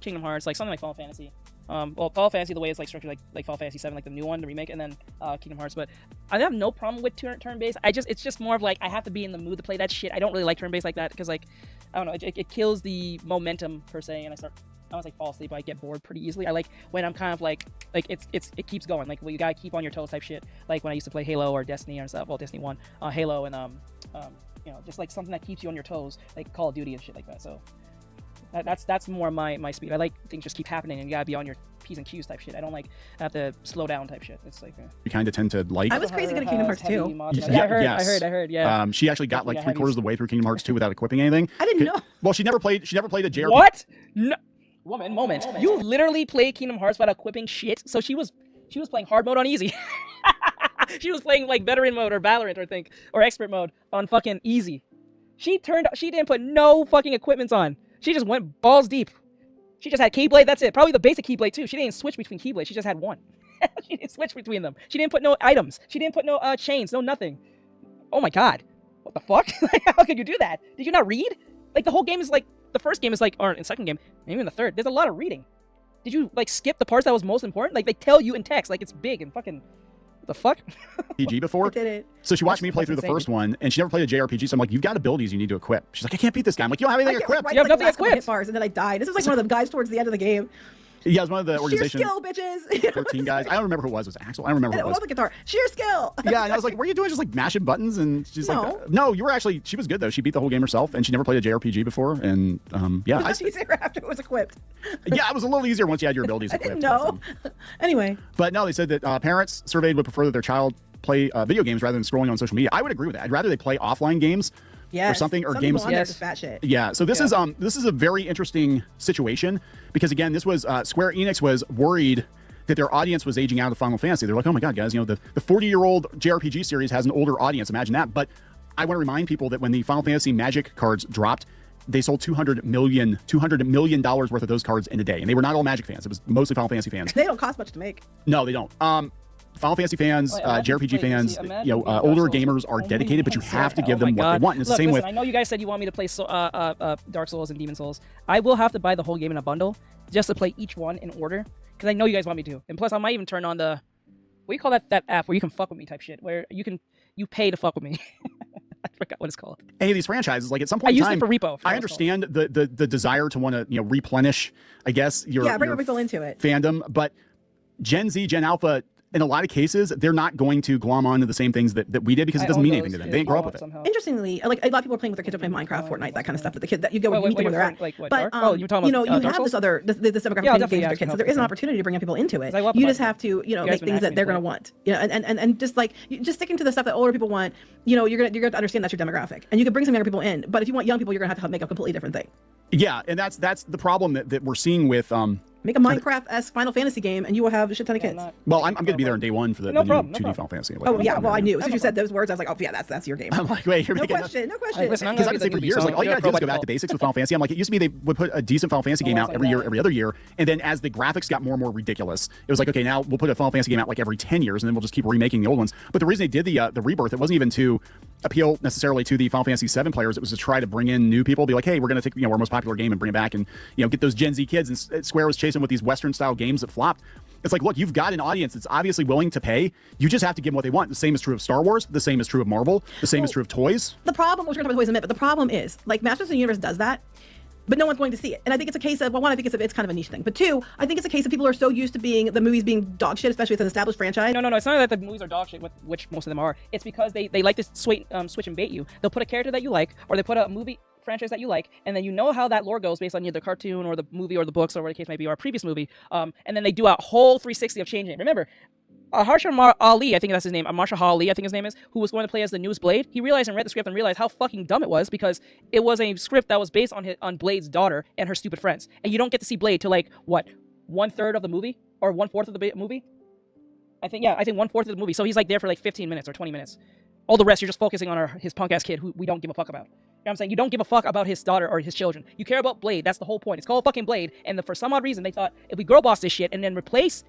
Kingdom Hearts, like something like Final Fantasy. Well, Final Fantasy, the way it's like structured, like Final Fantasy 7, like the new one, the remake, and then Kingdom Hearts. But I have no problem with turn-based. It's just more of like I have to be in the mood to play that shit. I don't really like turn-based like that because like I don't know, it kills the momentum per se, and I don't like fall asleep, but I get bored pretty easily. I like when I'm kind of like it keeps going. Like well, you gotta keep on your toes type shit. Like when I used to play Halo or Destiny or stuff. Well, Destiny 1, Halo, and just like something that keeps you on your toes, like Call of Duty and shit like that. So that's more my speed. I like things just keep happening and you gotta be on your P's and Q's type shit. I don't like have to slow down type shit. It's like You kind of tend to like. I was crazy good at Kingdom Hearts 2. I heard. Yeah. She actually got like 3/4 of the way through Kingdom Hearts 2 without equipping anything. I didn't know. Well, she never played a JRPG. What? No. Moment. You literally played Kingdom Hearts without equipping shit. So she was playing hard mode on easy. She was playing like veteran mode or Valorant, I think, or expert mode on fucking easy. She didn't put no fucking equipments on. She just went balls deep. She just had Keyblade, that's it. Probably the basic Keyblade too. She didn't switch between Keyblades, she just had one. She didn't switch between them. She didn't put no items. She didn't put no chains, no nothing. Oh my god. What the fuck? How could you do that? Did you not read? Like the whole game is like, the first game is like, or in second game, maybe in the third, there's a lot of reading. Did you like skip the parts that was most important? Like they tell you in text, like it's big and fucking, what the fuck? PG before. I did it. So she watched me play through the first one, and she never played a JRPG. So I'm like, you've got abilities you need to equip. She's like, I can't beat this guy. I'm like, you don't have anything equipped. Right, You have like, nothing last couple equipped. hit bars, and then I died. This was like one of the guys towards the end of the game. Yeah, it was one of the Sheer organization skill, bitches. 13 guys. I don't remember who it was. It was Axel. I don't remember And who it it was was. the guitar. Sheer skill. Yeah, and I was like, what are you doing? Just like mashing buttons? And she's No. like, no, you were actually, she was good though. She beat the whole game herself, and she never played a JRPG before. And yeah, It was easier after it was equipped. yeah, it was a little easier once you had your abilities I equipped. didn't know. Anyway, But no, they said that parents surveyed would prefer that their child play video games rather than scrolling on social media. I would agree with that. I'd rather they play offline games Yes. or something, or Some games. people on there Yes. just fat shit. Yeah, so this is a very interesting situation because again, this was Square Enix was worried that their audience was aging out of Final Fantasy. They're like, oh my god, guys, the 40-year-old JRPG series has an older audience. Imagine that. But I want to remind people that when the Final Fantasy Magic cards dropped, they sold $200 million worth of those cards in a day, and they were not all Magic fans. It was mostly Final Fantasy fans. They don't cost much to make. No, they don't. Final Fantasy fans, JRPG fans, older gamers are dedicated, but you have to give them what they want. And it's the same with. I know you guys said you want me to play Dark Souls and Demon Souls. I will have to buy the whole game in a bundle just to play each one in order, because I know you guys want me to. And plus, I might even turn on the, what do you call that app where you can fuck with me type shit, where you pay to fuck with me. I forgot what it's called. Any of these franchises, like at some point I in used time, it for Repo. I understand the desire to want to replenish, I guess, your bring people into it. fandom, but Gen Z, Gen Alpha, in a lot of cases, they're not going to glom onto the same things that we did because it doesn't mean anything to them. They didn't grow up with it. Somehow. Interestingly, like a lot of people are playing with their kids, are playing Minecraft, Fortnite, that kind of stuff. That the kid that you go and meet them where they're at. Like what, but you're talking about you have this other this demographic Yeah, of games with their I kids, can so there is an opportunity to bring people into it. You just have to make things that they're going to want. And just like just sticking to the stuff that older people want. You're gonna understand that's your demographic, and you can bring some younger people in. But if you want young people, you're gonna have to make a completely different thing. Yeah, and that's the problem that we're seeing with Make a Minecraft-esque Final Fantasy game, and you will have a shit ton of kids. Well, I'm going to be there on day one for the new 2D Final Fantasy. Oh yeah, well I knew. As soon as you said those words, I was like, oh yeah, that's your game. I'm like, wait, you're no making question, no question. Listen, because I could say for years, like all you gotta do is go back to basics with Final Fantasy. I'm like, it used to be they would put a decent Final Fantasy game out every year, every other year, and then as the graphics got more and more ridiculous, it was like, okay, now we'll put a Final Fantasy game out like every 10 years, and then we'll just keep remaking the old ones. But the reason they did the rebirth, it wasn't even to appeal necessarily to the Final Fantasy VII players. It was to try to bring in new people, be like, hey, we're gonna take our most popular game and bring it back, and get those Gen Z kids. And Square was chasing with these Western style games that flopped. It's like, look, you've got an audience that's obviously willing to pay. You just have to give them what they want. The same is true of Star Wars. The same is true of Marvel. The same is true of toys. The problem, we're going to talk about toys in a minute, but the problem is, like, Masters of the Universe does that, but no one's going to see it. And I think it's a case of, well, one, I think it's kind of a niche thing. But two, I think it's a case of people are so used to the movies being dog shit, especially with an established franchise. No, it's not that the movies are dog shit, which most of them are. It's because they like to switch and bait you. They'll put a character that you like, or they put a movie franchise that you like, and then you know how that lore goes based on either the cartoon or the movie or the books or whatever the case might be, or a previous movie, and then they do a whole 360 of changing it. Remember, Harsha Ali, I think that's his name, Marshall Ali, I think his name is, who was going to play as the newest Blade, he realized and read the script and realized how fucking dumb it was, because it was a script that was based on Blade's daughter and her stupid friends, and you don't get to see Blade till like, what, 1/3 of the movie? Or 1/4 of the movie? I think 1/4 of the movie, so he's like there for like 15 minutes or 20 minutes. All the rest, you're just focusing on his punk-ass kid who we don't give a fuck about. You know what I'm saying? You don't give a fuck about his daughter or his children. You care about Blade. That's the whole point. It's called fucking Blade. And for some odd reason, they thought, if we girl boss this shit and then replace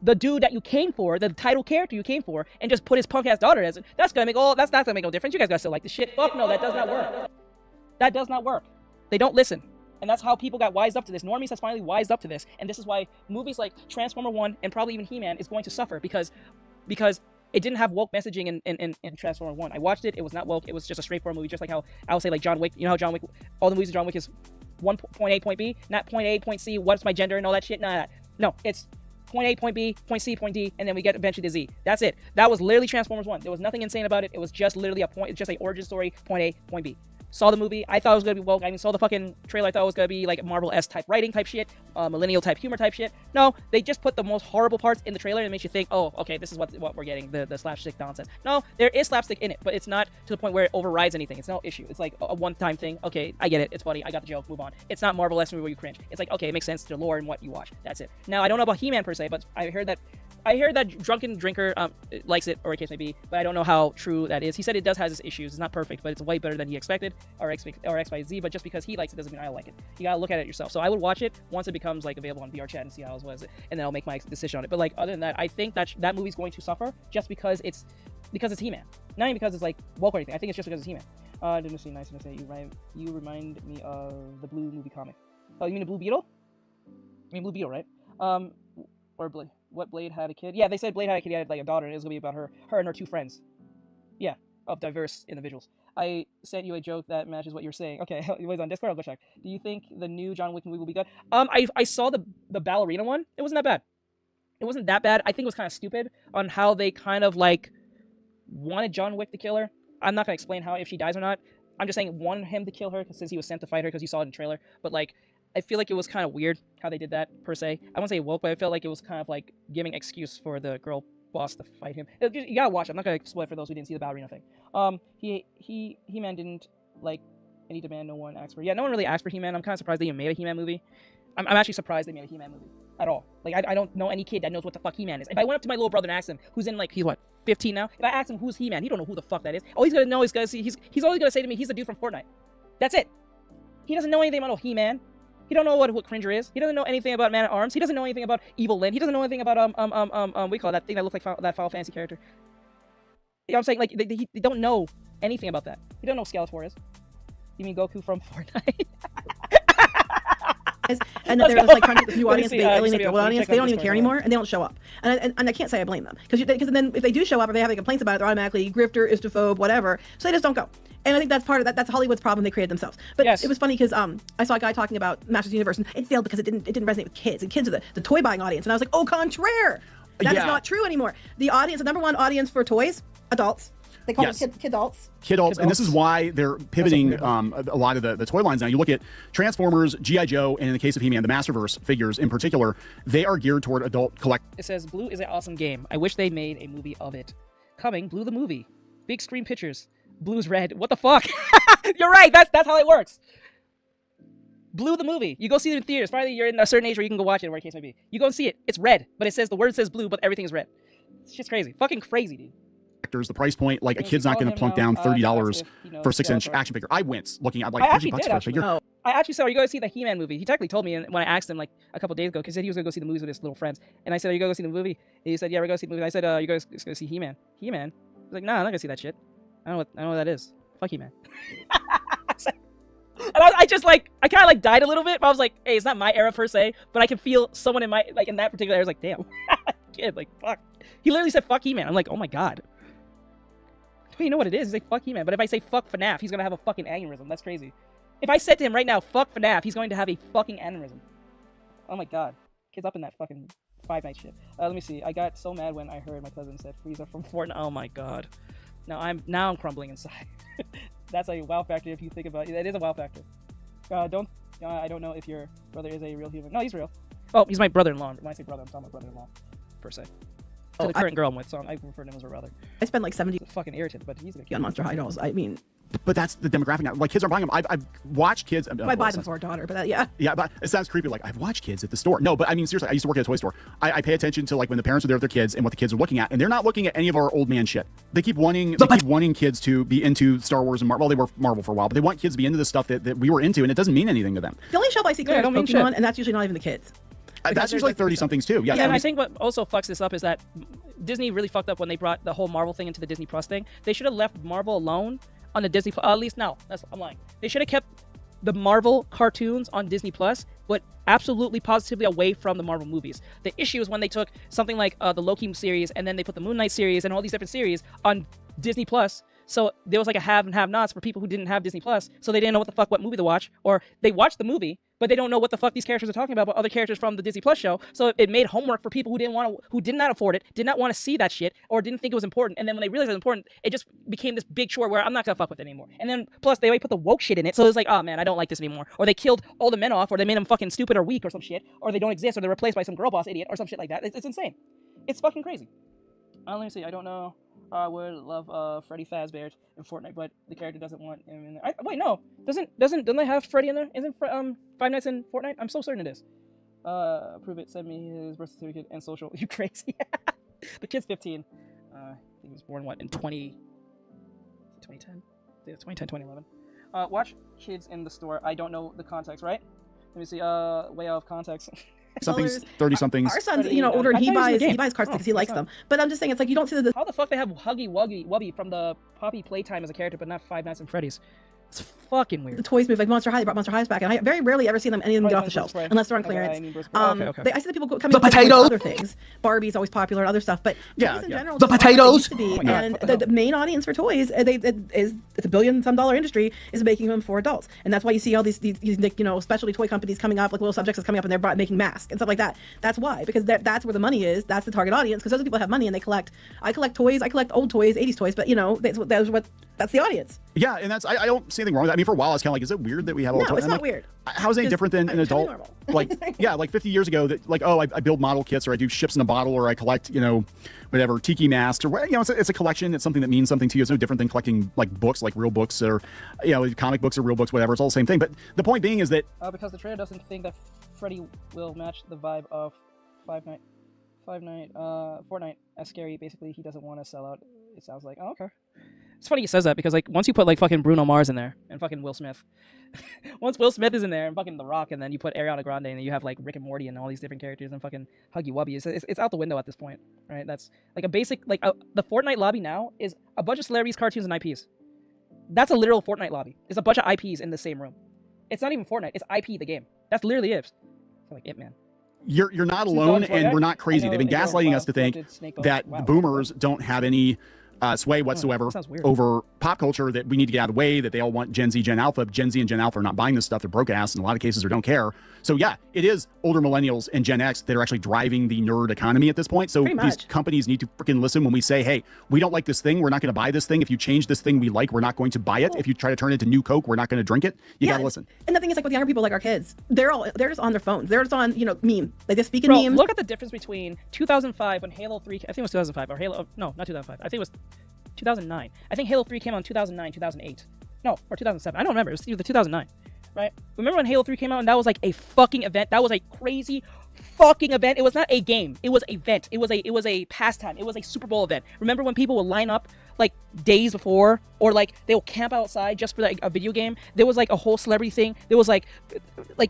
the dude that you came for, the title character you came for, and just put his punk-ass daughter as it, that's not gonna make no difference. You guys gotta still like this shit. Fuck no, that does not work. That does not work. They don't listen. And that's how people got wised up to this. Normies has finally wised up to this. And this is why movies like Transformer 1 and probably even He-Man is going to suffer because it didn't have woke messaging in Transformer 1. I watched it. It was not woke. It was just a straightforward movie, just like how I would say like John Wick. You know how John Wick, all the movies of John Wick is point A, point B, not point A, point C, what's my gender and all that shit. No, it's point A, point B, point C, point D, and then we get eventually to Z. That's it. That was literally Transformers 1. There was nothing insane about it. It was just literally it's just an origin story, point A, point B. Saw the movie. I thought it was going to be woke. I mean, saw the fucking trailer. I thought it was going to be like Marvel-esque type writing type shit, millennial type humor type shit. No, they just put the most horrible parts in the trailer and it makes you think, oh, okay, this is what we're getting, the slapstick nonsense. No, there is slapstick in it, but it's not to the point where it overrides anything. It's no issue. It's like a one-time thing. Okay, I get it. It's funny. I got the joke. Move on. It's not Marvel-esque movie where you cringe. It's like, okay, it makes sense to the lore and what you watch. That's it. Now, I don't know about He-Man per se, but I heard that drunken drinker likes it, or a case may be, but I don't know how true that is. He said it does have its issues. It's not perfect, but it's way better than he expected, or X, Y, Z, but just because he likes it doesn't mean I like it. You gotta look at it yourself. So I would watch it once it becomes like available on VR chat and see how it was, and then I'll make my decision on it. But like other than that, I think that movie's going to suffer just because it's He-Man. Not even because it's like woke or anything. I think it's just because it's He-Man. Didn't see nice to say you remind me of the Blue movie comic. Oh, you mean the Blue Beetle? I mean Blue Beetle, right? Or Blade. What, Blade had a kid? Yeah, they said Blade had a kid. He had like a daughter, and it was gonna be about her and her two friends. Yeah, of diverse individuals. I sent you a joke that matches what you're saying. Okay, it was on Discord. I'll go check. Do you think the new John Wick movie will be good? I saw the ballerina one. It wasn't that bad. It wasn't that bad. I think it was kind of stupid on how they kind of like wanted John Wick to kill her. I'm not gonna explain how if she dies or not. I'm just saying wanted him to kill her since he was sent to fight her because you saw it in the trailer. But like, I feel like it was kind of weird how they did that, per se. I won't say woke, but I felt like it was kind of like giving excuse for the girl boss to fight him. You gotta watch it. I'm not gonna spoil it for those who didn't see the ballerina thing. He-Man didn't like any demand no one asked for. Yeah, no one really asked for He-Man. I'm kind of surprised they even made a He-Man movie. I'm actually surprised they made a He-Man movie at all. Like, I don't know any kid that knows what the fuck He-Man is. If I went up to my little brother and asked him, who's in, like, he's what, 15 now? If I asked him who's He-Man, he don't know who the fuck that is. All he's gonna know is he's always gonna say to me, he's the dude from Fortnite. That's it. He doesn't know anything about He-Man. He don't know what Cringer is. He doesn't know anything about Man at Arms. He doesn't know anything about Evil Lyn. He doesn't know anything about we call it that thing that looks like that Final Fantasy character. You know what I'm saying? Like they don't know anything about that. He don't know what Skeletor is. You mean Goku from Fortnite? And then they're like trying to get this new audience, they alienate the old audience. They don't even care anymore, and they don't show up. And I can't say I blame them because then if they do show up or they have any complaints about it, they're automatically grifter, istophobe, whatever. So they just don't go. And I think that's part of that. That's Hollywood's problem they created themselves. But it was funny because I saw a guy talking about Masters Universe and it failed because it didn't resonate with kids. And kids are the toy buying audience. And I was like, au contraire. That is not true anymore. The audience, the number one audience for toys, adults. They call them kidults. Kidults, and this is why they're pivoting a lot of the toy lines now. You look at Transformers, G.I. Joe, and in the case of He-Man, the Masterverse figures in particular, they are geared toward adult collect. It says, Blue is an awesome game. I wish they made a movie of it. Coming, Blue the movie. Big screen pictures. Blue's red. What the fuck? You're right. That's how it works. Blue the movie. You go see it in theaters. Finally, you're in a certain age where you can go watch it, whatever the case may be. You go and see it. It's red, but it says the word says blue, but everything is red. It's just crazy. Fucking crazy, dude. The price point, like a kid's not going to plunk down $30 for a 6-inch action figure. I wince looking at like $30 for a figure. I actually said, are you going to see the He-Man movie? He technically told me when I asked him like a couple days ago, because he said he was going to go see the movies with his little friends. And I said, are you going to go see the movie? And he said, yeah, we're going to see the movie. And I said, you guys going to see He-Man? He-Man? He's like, nah, I'm not going to see that shit. I don't know what that is. Fuck He-Man. And I just like, I kind of like died a little bit, but I was like, hey, it's not my era per se, but I can feel someone in my, like in that particular era, I was like, damn, kid, like, fuck. He literally said, fuck He-Man. I'm like, oh my God. You know what it is? He's like, fuck He-Man. But if I say fuck FNAF, he's going to have a fucking aneurysm. That's crazy. If I said to him right now, fuck FNAF, he's going to have a fucking aneurysm. Oh my God. Kid's up in that fucking Five Nights shit. Let me see. I got so mad when I heard my cousin said Frieza from Fortnite. Oh my God. Now I'm crumbling inside. That's a wow factor if you think about it. It is a wow factor. I don't know if your brother is a real human. No, he's real. Oh, he's my brother-in-law. When I say brother, I'm talking about brother-in-law, per se. To the current girl I'm with, so I refer to him as a brother. I spend like 70 fucking irritant, but he's on Monster High dolls. I mean, but that's the demographic now. Like kids are buying them. I've watched kids. I buy them for our daughter, but yeah, but it sounds creepy. Like I've watched kids at the store. No, but I mean seriously, I used to work at a toy store. I pay attention to like when the parents are there with their kids and what the kids are looking at, and they're not looking at any of our old man shit. They keep wanting kids to be into Star Wars and Marvel. Well, they were Marvel for a while, but they want kids to be into the stuff that we were into, and it doesn't mean anything to them. The only shelf I see clear is Pokemon, and that's usually not even the kids. That's usually 30-somethings too. Yeah, and I think what also fucks this up is that Disney really fucked up when they brought the whole Marvel thing into the Disney Plus thing. They should have left Marvel alone on the Disney Plus. At least now, I'm lying. They should have kept the Marvel cartoons on Disney Plus, but absolutely positively away from the Marvel movies. The issue is when they took something like the Loki series and then they put the Moon Knight series and all these different series on Disney Plus. So there was like a have and have nots for people who didn't have Disney Plus, so they didn't know what movie to watch, or they watched the movie, but they don't know what the fuck these characters are talking about, but other characters from the Disney Plus show. So it made homework for people who did not afford it, did not want to see that shit, or didn't think it was important. And then when they realized it was important, it just became this big chore where I'm not gonna fuck with it anymore. And then plus they already put the woke shit in it, so it's like, oh man, I don't like this anymore. Or they killed all the men off, or they made them fucking stupid or weak or some shit, or they don't exist, or they're replaced by some girl boss idiot or some shit like that. It's insane. It's fucking crazy. Let me see. I don't know. I would love Freddy Fazbear in Fortnite, but the character doesn't want him in there. Wait, no. Doesn't they have Freddy in there? Isn't Five Nights in Fortnite? I'm so certain it is. Prove it. Send me his birth certificate and social. You crazy? The kid's 15. He was born in 2010? Yeah, 2010, 2011. Watch kids in the store. I don't know the context, right? Let me see. Way out of context. Something's 30-somethings. Our son's, older, and he buys cards because he likes them. But I'm just saying, it's like you don't see the. How the fuck they have Huggy Wuggy from the Poppy Playtime as a character, but not Five Nights at Freddy's? It's fucking weird. The toys move like Monster High. They brought Monster Highs back, and I very rarely ever see any of them get off the shelves unless they're on clearance. I see the people coming up with other things. Barbie's always popular, other stuff, but toys in general, the potatoes. And the main audience for toys, it's a $1 billion industry, is making them for adults, and that's why you see all these specialty toy companies coming up, like Little Subjects is coming up, and they're making masks and stuff like that. That's why, because that's where the money is. That's the target audience, because those people have money and they collect. I collect toys. I collect old toys, 80s toys, but that's That's the audience. Yeah, and that's I don't see anything wrong with that. I mean, for a while I was kind of like, is it weird that we have all the No, it's not like, weird. How is it different than an adult? Normal. Like, yeah, like 50 years ago, that like, oh, I build model kits, or I do ships in a bottle, or I collect, whatever, tiki masks, or it's a collection. It's something that means something to you. It's no different than collecting like books, like real books, or comic books or real books, whatever. It's all the same thing. But the point being is that because the trailer doesn't think that Freddy will match the vibe of Fortnite as scary. Basically, he doesn't want to sell out. It sounds like. Oh, okay. It's funny he says that because like once you put like fucking Bruno Mars in there and fucking Will Smith, once Will Smith is in there and fucking The Rock, and then you put Ariana Grande and then you have like Rick and Morty and all these different characters and fucking Huggy Wubby, it's out the window at this point, right? That's like a basic the Fortnite lobby now is a bunch of celebrities, cartoons, and IPs. That's a literal Fortnite lobby. It's a bunch of IPs in the same room. It's not even Fortnite. It's IP the game. That's literally it. So like it, man. You're not alone, and we're not crazy. They've been gaslighting us to think that boomers don't have any sway whatsoever over pop culture, that we need to get out of the way, that they all want Gen Z, Gen Alpha. Gen Z and Gen Alpha are not buying this stuff. They're broke ass in a lot of cases, or don't care. So yeah, it is older millennials and Gen X that are actually driving the nerd economy at this point. So these companies need to freaking listen when we say, hey, we don't like this thing. We're not going to buy this thing. If you change this thing we like, we're not going to buy it. If you try to turn it into New Coke, we're not going to drink it. You got to listen. And the thing is, like with younger people, like our kids, they're just on their phones. They're just on, meme. Like they speak in Bro, memes. Look at the difference between 2005 when Halo 3, I think it was 2005, or Halo, no, not 2005. I think it was 2009. I think Halo 3 came out in 2009, 2008. No, or 2007. I don't remember. It was either 2009, right? Remember when Halo 3 came out and that was like a fucking event? That was a crazy fucking event. It was not a game. It was an event. It was a pastime. It was a Super Bowl event. Remember when people would line up like days before, or like they will camp outside just for like a video game? There was like a whole celebrity thing. There was like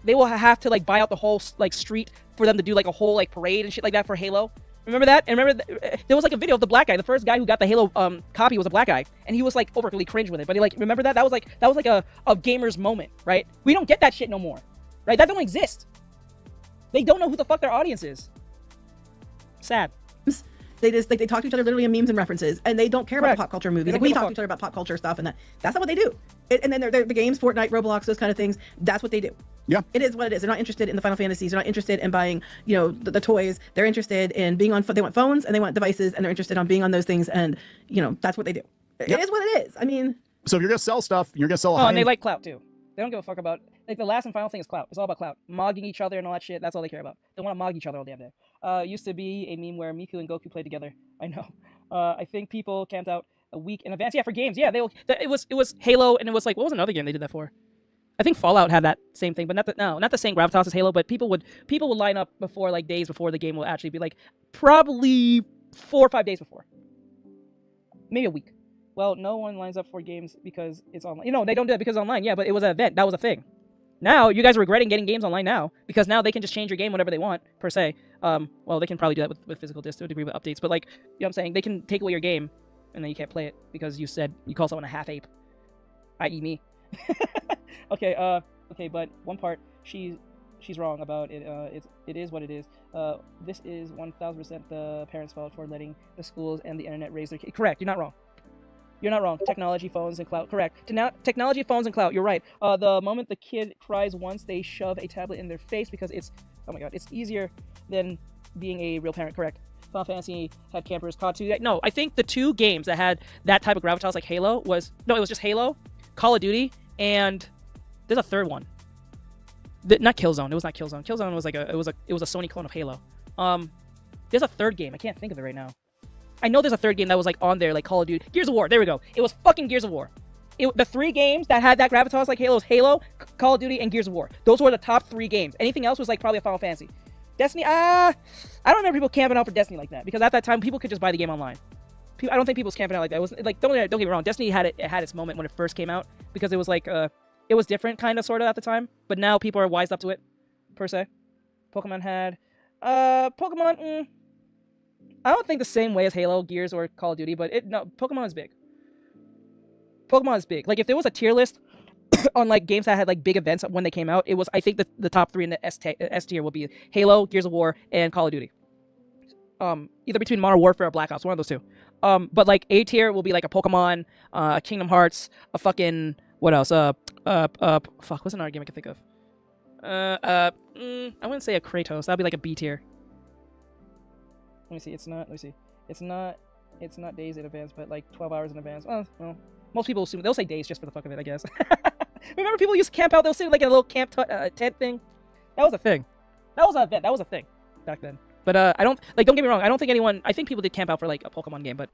they will have to like buy out the whole like street for them to do like a whole like parade and shit like that for Halo. Remember that? And remember, there was like a video of the black guy. The first guy who got the Halo copy was a black guy, and he was like overly cringe with it. But he like, remember that? That was like a gamer's moment, right? We don't get that shit no more, right? That don't exist. They don't know who the fuck their audience is. Sad. They just they talk to each other literally in memes and references, and they don't care about the pop culture movies. Like we talk to each other about pop culture stuff, and that's not what they do. And then the games, Fortnite, Roblox, those kind of things. That's what they do. Yeah, it is what it is. They're not interested in the Final Fantasies. They're not interested in buying, the toys. They're interested in being on. They want phones and they want devices, and they're interested on being on those things. And that's what they do. It is what it is. I mean, so if you're gonna sell stuff, you're gonna sell. And they like clout too. They don't give a fuck about like the last and final thing is clout. It's all about clout, mogging each other and all that shit. That's all they care about. They want to mog each other all damn day. Used to be a meme where Miku and Goku played together. I know. I think people camped out a week in advance. Yeah, for games. Yeah, it was Halo, and it was like, what was another game they did that for? I think Fallout had that same thing, but not the same gravitas as Halo. But people would line up before, like days before the game will actually be, like probably 4 or 5 days before, maybe a week. Well, no one lines up for games because it's online. They don't do it because it's online. Yeah, but it was an event. That was a thing. Now you guys are regretting getting games online now because now they can just change your game whenever they want, per se. Well, they can probably do that with physical disc to a degree with updates, but like, what I'm saying? They can take away your game and then you can't play it because you call someone a half ape, i.e. me. Okay, but one part she's wrong about it. It is what it is. This is 1000% the parents' fault for letting the schools and the internet raise their kids. Correct. You're not wrong. You're not wrong. Technology, phones, and clout. Correct. Technology, phones, and clout. You're right. The moment the kid cries once, they shove a tablet in their face because it's easier than being a real parent. Correct. Final Fantasy had campers. COD 2. No, I think the 2 games that had that type of gravitas like Halo it was just Halo, Call of Duty, and there's a third one. Not Killzone. It was not Killzone. Killzone was like it was a Sony clone of Halo. There's a third game. I can't think of it right now. I know there's a third game that was like on there, like Call of Duty. Gears of War. There we go. It was fucking Gears of War. The 3 games that had that gravitas like Halo was Halo, Call of Duty, and Gears of War. Those were the top 3 games. Anything else was like probably a Final Fantasy. Destiny, I don't remember people camping out for Destiny like that because at that time people could just buy the game online. I don't think people was camping out like that. It was like don't get me wrong. Destiny had its moment when it first came out because it was like it was different kind of sort of at the time. But now people are wised up to it, per se. Pokemon had Pokemon. I don't think the same way as Halo, Gears, or Call of Duty, but Pokemon is big. Pokemon is big. Like, if there was a tier list on, like, games that had, like, big events when they came out, it was, I think, the top 3 in the S tier will be Halo, Gears of War, and Call of Duty. Either between Modern Warfare or Black Ops, one of those two. But, like, A tier will be, like, a Pokemon, Kingdom Hearts, a fucking, what else? What's another game I can think of? I wouldn't say a Kratos. That'd be, like, a B tier. Let me see. It's not days in advance, but like 12 hours in advance. Oh, well, Most people assume they'll say days just for the fuck of it, I guess. Remember people used to camp out? They'll sit like in a little camp tent thing. That was a thing. That was a thing back then. But I don't like. Don't get me wrong. I don't think anyone. I think people did camp out for like a Pokemon game, but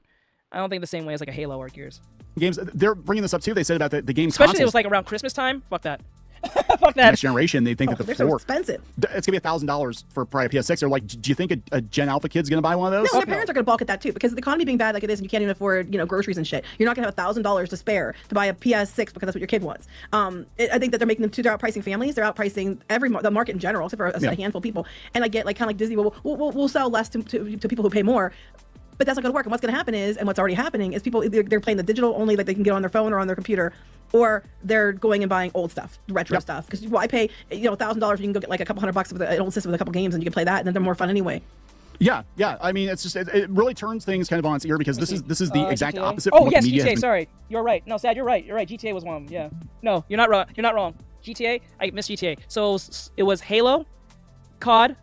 I don't think the same way as like a Halo or Gears. Games. They're bringing this up too. They said about the game Especially consoles. it was like around Christmas time. Fuck that. Fuck that. Next generation, they think that the They're floor so expensive. it's gonna be $1,000 for probably a PS6. They're like, do you think a Gen Alpha kid's gonna buy one of those? No, their parents are going to balk at that too, because the economy being bad like it is, and you can't even afford, groceries and shit. You're not going to have $1,000 to spare to buy a PS6 because that's what your kid wants. I think that they're making them too. They're outpricing families. They're outpricing the market in general, except for a handful of people. And I get like kind of like Disney. We'll sell less to people who pay more. But that's not going to work. And what's going to happen is, and what's already happening is, people they're playing the digital only, like they can get on their phone or on their computer, or they're going and buying old stuff, retro stuff. Because I pay $1,000, you can go get like a couple $100 with an old system with a couple games, and you can play that, and then they're more fun anyway. Yeah. I mean, it's just it really turns things kind of on its ear, because this is the exact GTA? opposite. Oh from what yes, the media GTA. has been. Sorry, you're right. No, Sad, you're right. GTA was one of them. Yeah. No, you're not wrong. You're not wrong. GTA. I missed GTA. So it was Halo, COD,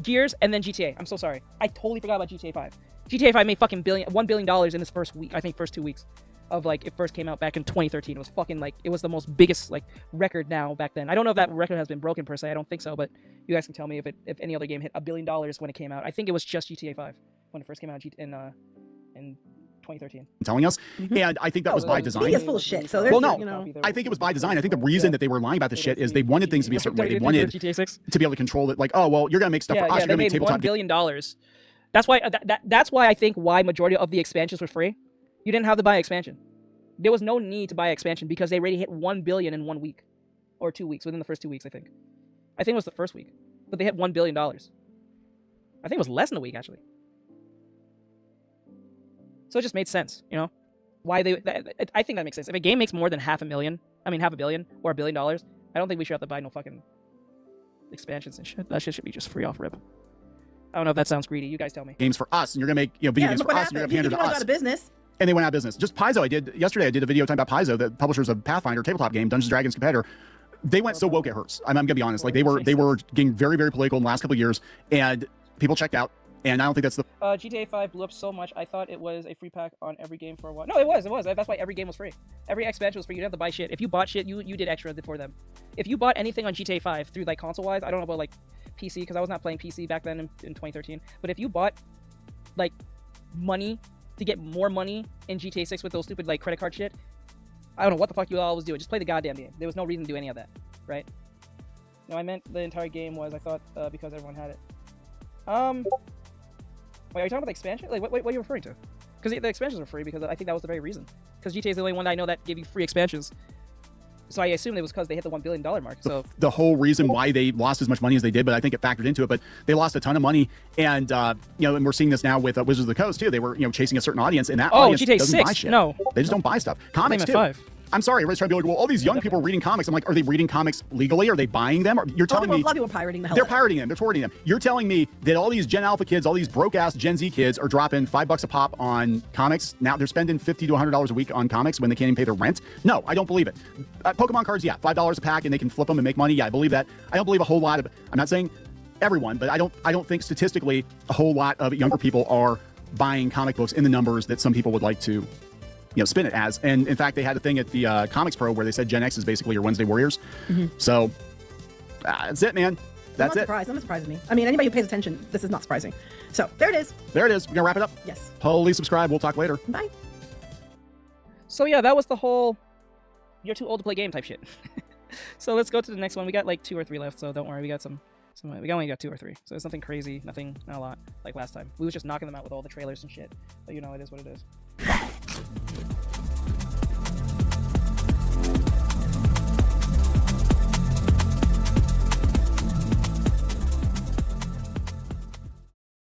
Gears, and then GTA. I'm so sorry. I totally forgot about GTA 5. GTA 5 made fucking $1 billion in its first week. I think first 2 weeks of like it first came out back in 2013. It was fucking like it was the most biggest like record now back then. I don't know if that record has been broken per se. I don't think so, but you guys can tell me if any other game hit $1 billion when it came out. I think it was just GTA 5 when it first came out in 2013. Telling us, and I think that was by design. Media is full of shit. So there's, Well, no, I think it was by design. I think the reason that they were lying about this shit is they wanted things to be a certain way. They wanted GTA 6 to be able to control it. Like, oh well, you're gonna make stuff for us. You're they gonna make made tabletop $1 billion. That's why that's why I think why majority of the expansions were free. You didn't have to buy an expansion. There was no need to buy an expansion because they already hit $1 billion in 1 week or 2 weeks, within the first 2 weeks. I think it was the first week, but they hit $1 billion. I think it was less than a week actually. So it just made sense, why I think that makes sense. If a game makes more than $500 million or $1 billion, I don't think we should have to buy no fucking expansions and shit. That shit should be just free off rip. I don't know if that sounds greedy. You guys tell me. games for us, and you're gonna make video games for us, and you're gonna pander to us. Out of business. And they went out of business. Just Paizo, yesterday I did a video talking about Paizo, the publishers of Pathfinder tabletop game, Dungeons & Dragons competitor. They went so woke it hurts. I'm gonna be honest. Like they were getting very, very political in the last couple of years, and people checked out. And I don't think that's the GTA 5 blew up so much. I thought it was a free pack on every game for a while. No, it was. That's why every game was free. Every expansion was free. You didn't have to buy shit. If you bought shit, you did extra for them. If you bought anything on GTA 5 through like console-wise, I don't know about like PC because I was not playing PC back then in 2013. But if you bought like money to get more money in GTA 6 with those stupid like credit card shit, I don't know what the fuck you all was doing. Just play the goddamn game. There was no reason to do any of that, right? No, I meant the entire game was. I thought because everyone had it. Wait, are you talking about the expansion? Like, what are you referring to? Because the expansions were free because I think that was the very reason. Because GTA is the only one that I know that gave you free expansions. So I assume it was because they hit the $1 billion mark. So the whole reason why they lost as much money as they did, but I think it factored into it. But they lost a ton of money, and and we're seeing this now with Wizards of the Coast too. They were chasing a certain audience, and that audience GTA doesn't 6. buy shit. No, they just don't buy stuff. Comics too. 5. I'm sorry, everybody's trying to be like, well, all these young people are reading comics. I'm like, are they reading comics legally? Are they buying them? You're telling me a lot of people are pirating the hell. They're pirating them. They're torrenting them. You're telling me that all these Gen Alpha kids, all these broke ass Gen Z kids, are dropping $5 a pop on comics. Now they're spending $50 to $100 a week on comics when they can't even pay their rent. No, I don't believe it. Pokemon cards, yeah, $5 a pack, and they can flip them and make money. Yeah, I believe that. I don't believe a whole lot of. I'm not saying everyone, but I don't think statistically a whole lot of younger people are buying comic books in the numbers that some people would like to spin it as. And in fact, they had a thing at the Comics Pro where they said Gen X is basically your Wednesday Warriors. So that's it, man. That's it. I'm not surprised me. I mean, anybody who pays attention, this is not surprising. So there it is. There it is. We're gonna wrap it up. Yes. Please subscribe. We'll talk later. Bye. So yeah, that was the whole you're too old to play game type shit. So let's go to the next one. We got like 2 or 3 left, so don't worry. We got some. We only got 2 or 3, so it's nothing crazy, not a lot like last time. We was just knocking them out with all the trailers and shit. But it is what it is.